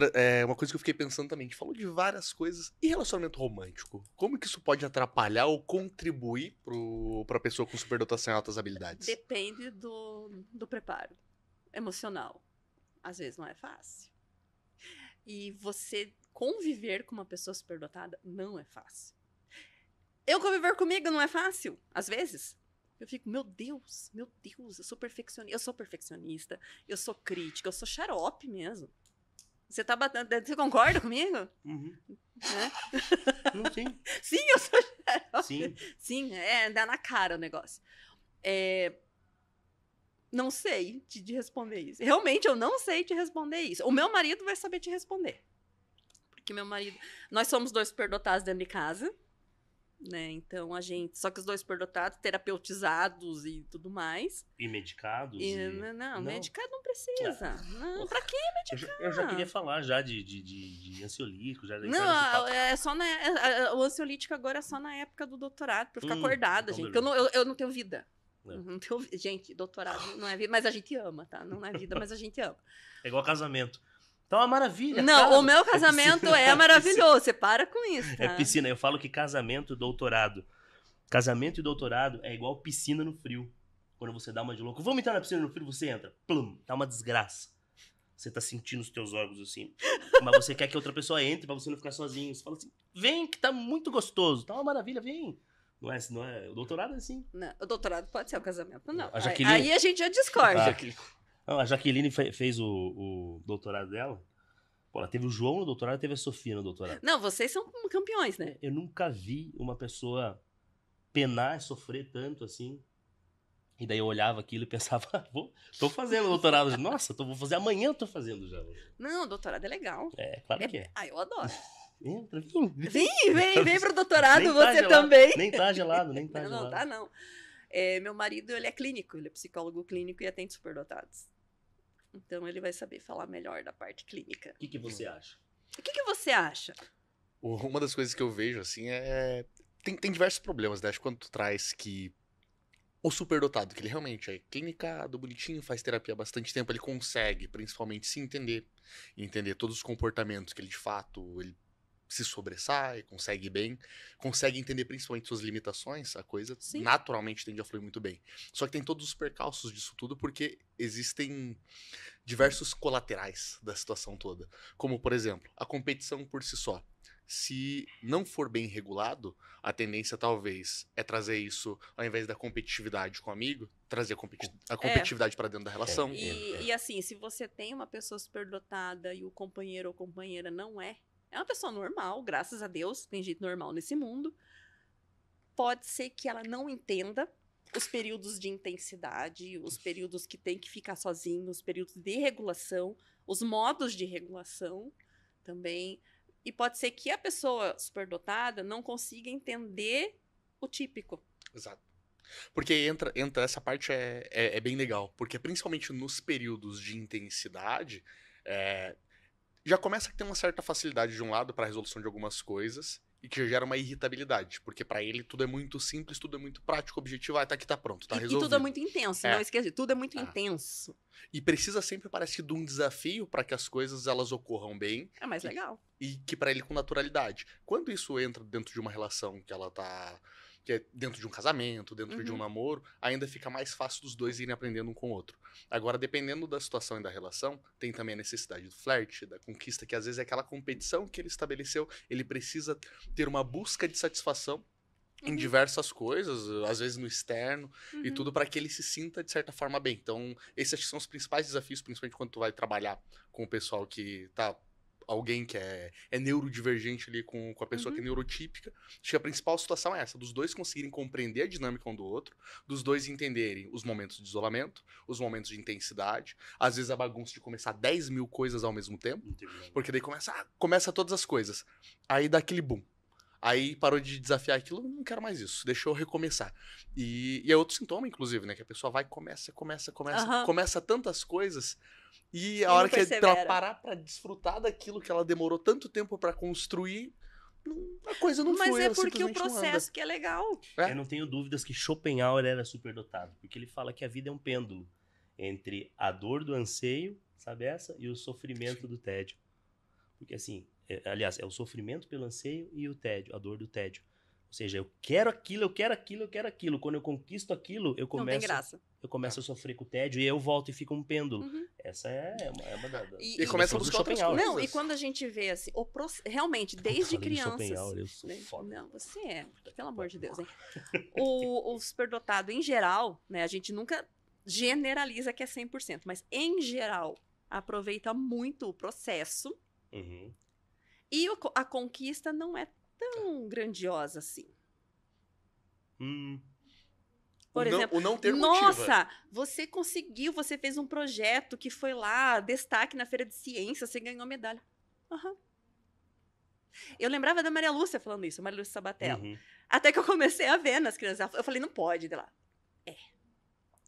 uma coisa que eu fiquei pensando também, a gente falou de várias coisas. E relacionamento romântico? Como que isso pode atrapalhar ou contribuir pra pessoa com superdotação e altas habilidades? Depende do preparo emocional. Às vezes não é fácil. E você conviver com uma pessoa superdotada não é fácil. Eu conviver comigo não é fácil, às vezes. Eu fico, meu Deus, eu sou perfeccionista, eu sou crítica, eu sou xarope mesmo. Você tá batendo, você concorda comigo? Uhum. Né? Sim. Sim, eu sou xarope. Sim. Sim, dá na cara o negócio. Não sei te responder isso. Realmente, eu não sei te responder isso. O meu marido vai saber te responder. Porque meu marido... Nós somos 2 superdotados dentro de casa, né? Então, só que os 2 superdotados, terapeutizados e tudo mais. E medicados? Não, medicado não precisa. Não, pra quê medicar? Eu já queria falar já de ansiolítico. Não, é só o ansiolítico agora é só na época do doutorado, pra eu ficar acordada, então gente. beleza. Eu não tenho vida. É. Não tenho, gente, doutorado não é vida, mas a gente ama, tá? Não é vida, mas a gente ama. É igual casamento. Então é uma maravilha. Não, cara. o meu casamento é maravilhoso. Você para com isso, tá? É piscina. Eu falo que casamento e doutorado. Casamento e doutorado é igual piscina no frio. Quando você dá uma de louco. Vamos entrar na piscina no frio, você entra. Plum, tá uma desgraça. Você tá sentindo os teus órgãos assim. Mas você quer que outra pessoa entre pra você não ficar sozinho. Você fala assim, vem que tá muito gostoso. Tá uma maravilha, vem. Não é, o doutorado é assim. Não, o doutorado pode ser o casamento, não. A Jaqueline... Aí a gente já discorda. A Jaqueline fez o doutorado dela. Pô, ela teve o João no doutorado, teve a Sofia no doutorado. Não, vocês são campeões, né? Eu nunca vi uma pessoa penar e sofrer tanto assim. E daí eu olhava aquilo e pensava, tô fazendo doutorado. Nossa, vou fazer amanhã, eu tô fazendo já. Não, doutorado é legal. É, claro que é. Ah, eu adoro. Entra, Vem pro doutorado, Nem tá você gelado, também. Nem tá gelado, nem tá Não, gelado. não tá não. Meu marido, ele é clínico, ele é psicólogo clínico e atende superdotados. Então ele vai saber falar melhor da parte clínica. O que você acha? O que você acha? Uma das coisas que eu vejo, assim, tem diversos problemas, né? Acho que quando tu traz que o superdotado, que ele realmente é clinicado, bonitinho, faz terapia há bastante tempo, ele consegue, principalmente, se entender todos os comportamentos que ele, de fato, ele se sobressai, consegue bem, consegue entender principalmente suas limitações, a coisa Sim. naturalmente tende a fluir muito bem. Só que tem todos os percalços disso tudo, porque existem diversos colaterais da situação toda. Como, por exemplo, a competição por si só. Se não for bem regulado, a tendência talvez é trazer isso, ao invés da competitividade com o amigo, trazer a competitividade para dentro da relação. E assim, se você tem uma pessoa superdotada e o companheiro ou companheira não é uma pessoa normal, graças a Deus, tem gente normal nesse mundo, pode ser que ela não entenda os períodos de intensidade, os períodos que tem que ficar sozinho, os períodos de regulação, os modos de regulação também. E pode ser que a pessoa superdotada não consiga entender o típico. Exato. Porque entra essa parte é bem legal. Porque principalmente nos períodos de intensidade, já começa a ter uma certa facilidade de um lado para a resolução de algumas coisas e que já gera uma irritabilidade. Porque para ele tudo é muito simples, tudo é muito prático, objetivo, tá aqui, tá pronto, tá resolvido. E tudo é muito intenso, não esquece, tudo é muito intenso. E precisa sempre, parece, de um desafio para que as coisas elas ocorram bem. É mais legal. E que para ele com naturalidade. Quando isso entra dentro de uma relação que ela tá... que é dentro de um casamento, dentro de um namoro, ainda fica mais fácil dos dois irem aprendendo um com o outro. Agora, dependendo da situação e da relação, tem também a necessidade do flerte, da conquista, que às vezes é aquela competição que ele estabeleceu, ele precisa ter uma busca de satisfação em diversas coisas, às vezes no externo, e tudo para que ele se sinta, de certa forma, bem. Então, esses são os principais desafios, principalmente quando tu vai trabalhar com o pessoal que tá alguém que é neurodivergente ali com a pessoa que é neurotípica. Acho que a principal situação é essa, dos dois conseguirem compreender a dinâmica um do outro, dos dois entenderem os momentos de isolamento, os momentos de intensidade, às vezes a bagunça de começar 10 mil coisas ao mesmo tempo, porque daí começa todas as coisas. Aí dá aquele boom. Aí parou de desafiar aquilo, não quero mais isso, deixa eu recomeçar. E é outro sintoma, inclusive, né? Que a pessoa vai, começa tantas coisas, e a não hora que persevera. ela parar pra desfrutar daquilo que ela demorou tanto tempo pra construir, a coisa não Mas flui, é ela porque o simplesmente não anda. processo que é legal. Eu não tenho dúvidas que Schopenhauer era superdotado, porque ele fala que a vida é um pêndulo entre a dor do anseio, sabe essa? E o sofrimento do tédio. Porque assim, aliás, é o sofrimento pelo anseio e o tédio, a dor do tédio. Ou seja, eu quero aquilo, eu quero aquilo, eu quero aquilo. Quando eu conquisto aquilo, eu Não tem graça. começo a sofrer com o tédio e eu volto e fica um pêndulo. Uhum. Essa é uma das... E começa a buscar outras Schopenhauer. coisas. Não, e quando a gente vê assim, realmente, desde Falei de crianças. Schopenhauer, eu sou né? foda. Não, você é, pelo amor de Deus, hein? O superdotado, em geral, né? A gente nunca generaliza que é 100%, mas em geral, aproveita muito o processo Uhum. e a conquista não é tão grandiosa assim. Por exemplo, O não ter motiva. nossa, você conseguiu, você fez um projeto que foi lá, destaque na feira de ciência, você ganhou medalha. Aham. Eu lembrava da Maria Lúcia falando isso, Maria Lúcia Sabatella. Uhum. Até que eu comecei a ver nas crianças. Eu falei, não pode. Dela,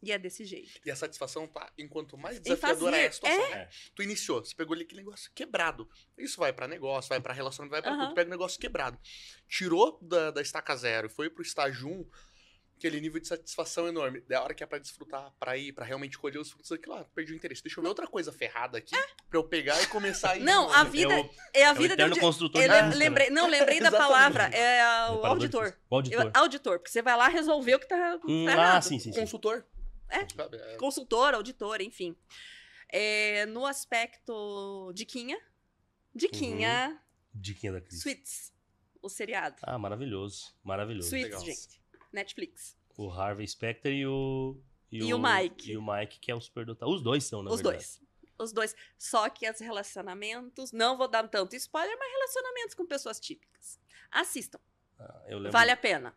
E é desse jeito. E a satisfação tá, enquanto mais Em desafiadora fazer, é a situação. É. Tu iniciou, você pegou ali aquele negócio quebrado. Isso vai pra negócio, vai pra relacionamento, vai pra Aham. tudo. Tu pega um negócio quebrado. Tirou da estaca zero e foi pro estágio 1, aquele nível de satisfação enorme. Da hora que é pra desfrutar, pra ir, pra realmente colher os frutos daquilo, perdi o interesse. Deixa eu ver outra coisa ferrada aqui pra eu pegar e começar a ir. Não, a vida é a vida eterno de- construtor Eu de vida, lembrei da Exatamente. palavra, o Reparador auditor. de- O auditor. Auditor, porque você vai lá resolver o que tá errado. Sim. Consultor. É. Sabe? Consultor, auditor, enfim. No aspecto diquinha, Diquinha da Cris. Suits, o seriado. Ah, maravilhoso. Maravilhoso. Suits, legal. gente. Netflix. O Harvey Specter e o Mike. E o Mike, que é o superdotado. Os dois são, na Os verdade. dois. Os dois. Só que os relacionamentos, não vou dar tanto spoiler, mas relacionamentos com pessoas típicas. Assistam. Eu lembro, Vale a pena.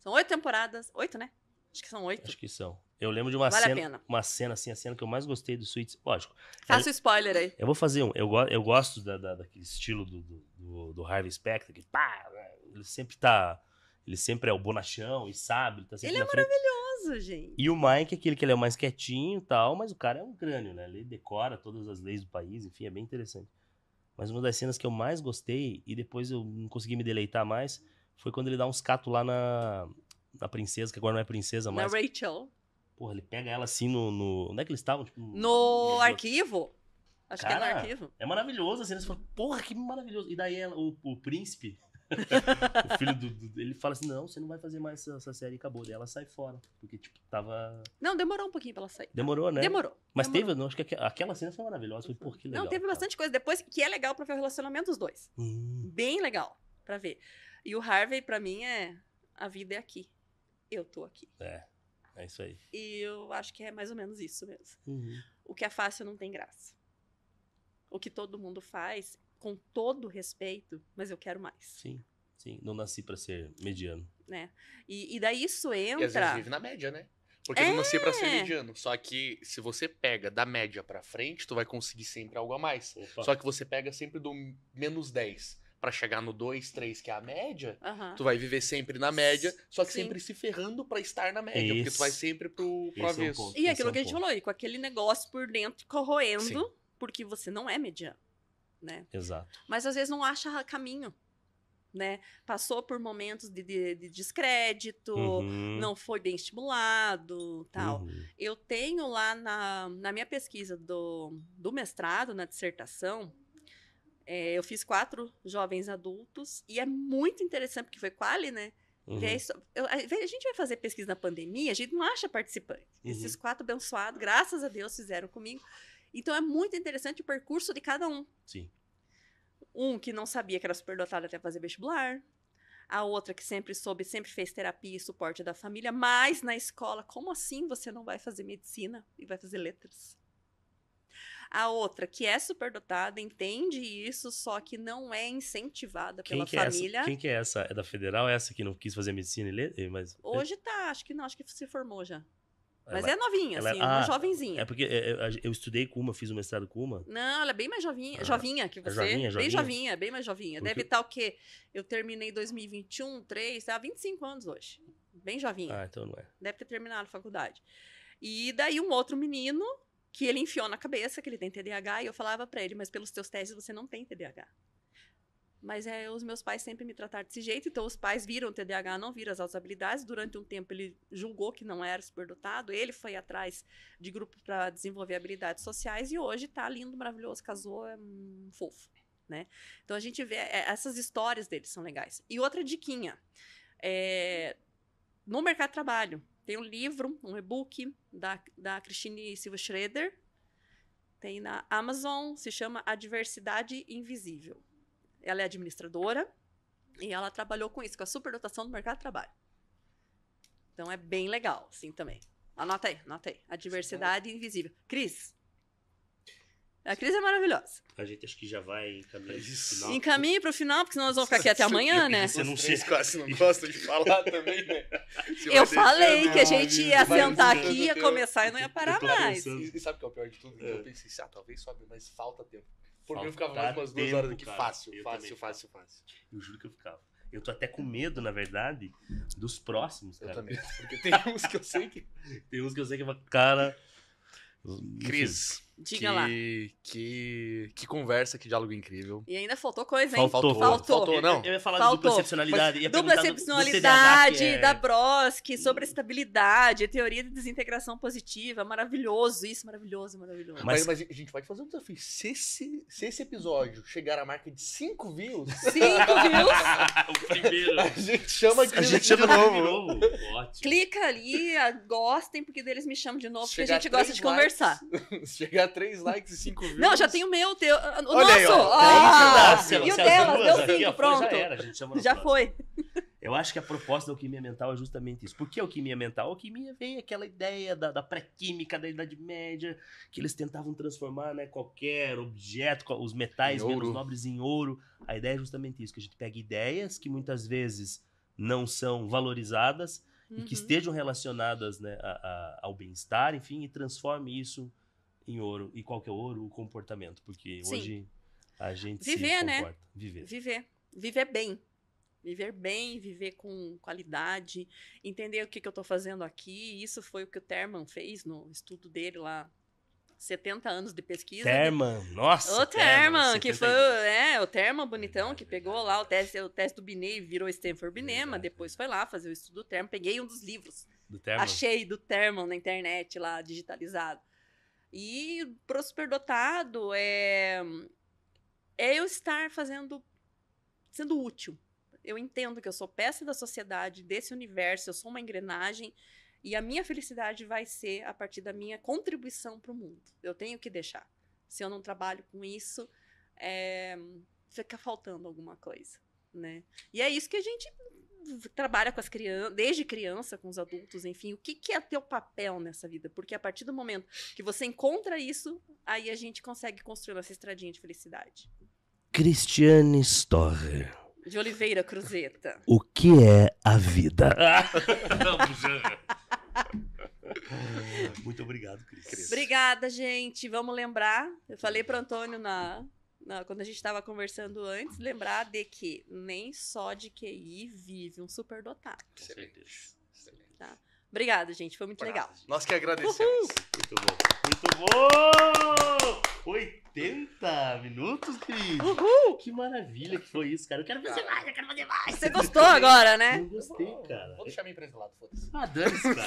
São 8 temporadas. 8, né? Acho que são 8. Acho que são. Eu lembro de uma Vale a cena. pena. Uma cena, assim, a cena que eu mais gostei do Suits. Lógico. Faça o spoiler aí. Eu vou fazer um. Eu gosto daquele estilo do Harvey Specter, que pá, ele sempre é o bonachão e sabe, ele tá sempre Ele é na frente. maravilhoso, gente. E o Mike, aquele que ele é mais quietinho e tal, mas o cara é um crânio, né? Ele decora todas as leis do país, enfim, é bem interessante. Mas uma das cenas que eu mais gostei, e depois eu não consegui me deleitar mais, foi quando ele dá uns catos lá na princesa, que agora não é princesa Na mais. Rachel. Porra, ele pega ela assim no... Onde é que eles estavam? Tipo, No arquivo. Acho que é Cara, no arquivo. É maravilhoso, assim, você fala, porra, que maravilhoso. E daí o príncipe, o filho ele fala assim, não, você não vai fazer mais essa série e acabou. Daí ela sai fora, porque, tipo, tava... Não, demorou um pouquinho pra ela sair. Demorou, né? Demorou. Mas demorou. teve, não, acho que aquela cena foi maravilhosa, foi, porra, que legal. Não, teve cara. bastante coisa depois que é legal pra ver o relacionamento dos dois. Bem legal pra ver. E o Harvey, pra mim, a vida é aqui. Eu tô aqui. É isso aí. E eu acho que é mais ou menos isso mesmo. Uhum. O que é fácil não tem graça. O que todo mundo faz, com todo respeito, mas eu quero mais, Sim. Não nasci pra ser mediano. né? E daí isso E às vezes entra... vive na média, né? Porque eu não nasci pra ser mediano. Só que se você pega da média pra frente, tu vai conseguir sempre algo a mais. Opa. Só que você pega sempre do menos 10 pra chegar no 2, 3, que é a média, Aham. tu vai viver sempre na média, só que Sim. sempre se ferrando pra estar na média. Porque tu vai sempre pro esse é um avesso. ponto. E Esse aquilo é um que a gente ponto. falou aí, com aquele negócio por dentro corroendo, Sim. porque você não é mediano, né? Exato. Mas às vezes não acha caminho, né? Passou por momentos de descrédito, Uhum. não foi bem estimulado, tal. Uhum. Eu tenho lá na minha pesquisa do mestrado, na dissertação, eu fiz 4 jovens adultos, e é muito interessante, porque foi quali, né? Uhum. Ver isso- a gente vai fazer pesquisa na pandemia, a gente não acha participante. Uhum. Esses 4 abençoados, graças a Deus, fizeram comigo. Então é muito interessante o percurso de cada um. Sim. Um que não sabia que era superdotado até fazer vestibular. A outra que sempre fez terapia e suporte da família. Mas na escola, como assim você não vai fazer medicina e vai fazer letras? A outra, que é superdotada, entende isso, só que não é incentivada pela família. Quem que é essa? É da Federal? É essa que não quis fazer medicina? Mas... Hoje tá, acho que não, acho que se formou já. Mas Ela- é novinha, ela- assim, uma jovenzinha. É porque eu estudei com uma, fiz um mestrado com uma. Não, ela é bem mais jovinha que você. jovinha? Bem jovinha, bem mais jovinha. Porque- Deve estar o quê? Eu terminei em 2021, 3, tá 25 anos hoje. Bem jovinha. Ah, então não é. Deve ter terminado a faculdade. E daí um outro menino, que ele enfiou na cabeça que ele tem TDAH, e eu falava pra ele, mas pelos teus testes você não tem TDAH. Mas os meus pais sempre me trataram desse jeito, então os pais viram o TDAH, não viram as outras habilidades. Durante um tempo ele julgou que não era superdotado, ele foi atrás de grupos para desenvolver habilidades sociais e hoje tá lindo, maravilhoso, casou, é fofo, né? Então a gente vê, essas histórias deles são legais. E outra diquinha, no mercado de trabalho, tem um livro, um e-book da Christine Silva Schroeder, tem na Amazon, se chama A Diversidade Invisível. Ela é administradora e ela trabalhou com isso, com a superdotação do mercado de trabalho. Então é bem legal, sim, também. Anota aí. A diversidade invisível. Cris. A Cris é maravilhosa. A gente acho que já vai encaminhando pro final. Encaminhe pro final, porque senão nós vamos ficar aqui até amanhã, né? Você não Os três quase não gostam de falar também, né? Você vai Eu falei deixando, que a gente ia vai sentar deixando aqui, ia teu- começar e não ia parar tô mais. pensando. E sabe o que é o pior de tudo? É. Eu pensei, talvez sobe, mas falta tempo. Por mim eu Falta ficava mais umas 2 tempo, horas aqui, cara. fácil. Eu Fácil. Eu juro que eu ficava. Eu tô até com medo, na verdade, dos próximos, Eu cara. também. Porque tem uns que eu sei que... Tem uns que eu sei que eu falo, cara... Cris, Diga lá. que conversa, que diálogo incrível. E ainda faltou coisa, hein? Faltou. não. Eu ia falar Faltou. de dupla excepcionalidade. ia Dupla perguntar do excepcionalidade, TDAH, que da Broski, sobre a estabilidade, teoria de desintegração positiva. Maravilhoso isso, maravilhoso. Mas a gente pode fazer um desafio. Se esse episódio chegar à marca de 5 views, 5 views, o primeiro. a gente chama a A Cris gente aqui chama de de novo. novo. Ótimo. clica ali, gostem, porque deles me chamam de novo, porque a Chegar gente gosta 3 de conversar. Se chegar a 3 likes e 5 views... Não, já tem o meu, o teu. O Olha aí, nosso! ó. Ah, Se e o as delas, duas deu aqui, 5, ó, pronto. Já era, a gente chama na Já próxima. foi. Eu acho que a proposta da alquimia mental é justamente isso. Por que alquimia mental? A alquimia vem aquela ideia da pré-química da Idade Média, que eles tentavam transformar, né, qualquer objeto, os metais Em ouro. menos nobres em ouro. A ideia é justamente isso, que a gente pega ideias que muitas vezes não são valorizadas e que Uhum. estejam relacionadas, né, ao bem-estar, enfim, e transforme isso em ouro. E qual que é o ouro? O comportamento. Porque Sim. hoje a gente Viver, se né? comporta. Viver. Viver bem. Viver bem, viver com qualidade, entender o que eu tô fazendo aqui. Isso foi o que o Terman fez no estudo dele lá. 70 anos de pesquisa. Terman, nossa. O Terman, que 70 foi o Terman bonitão, que pegou lá o teste do Binet e virou Stanford Binema, Verdade. depois foi lá fazer o estudo do Terman, peguei um dos livros, do Terman. achei do Terman na internet lá, digitalizado. E pro superdotado é eu estar sendo útil. Eu entendo que eu sou peça da sociedade, desse universo, eu sou uma engrenagem, e a minha felicidade vai ser a partir da minha contribuição para o mundo. Eu tenho que deixar. Se eu não trabalho com isso, fica faltando alguma coisa, né? E é isso que a gente trabalha com as crianças, desde criança, com os adultos, enfim. O que é teu papel nessa vida? Porque a partir do momento que você encontra isso, aí a gente consegue construir essa estradinha de felicidade. Cristiane Storrer. De Oliveira Cruzeta. O que é a vida? Muito obrigado, Cris. Obrigada, gente. Vamos lembrar. Eu falei para o Antônio quando a gente estava conversando antes, lembrar de que nem só de QI vive um superdotado. Excelente. Tá? Obrigada, gente. Foi muito legal. Nós que agradecemos. Muito bom. 80 minutos, Cris. Uhul! Que maravilha que foi isso, cara. Eu quero fazer mais, Você gostou agora, né? Eu gostei, cara. Vou deixar minha empresa do lado, foda-se. Ah, dane-se, cara.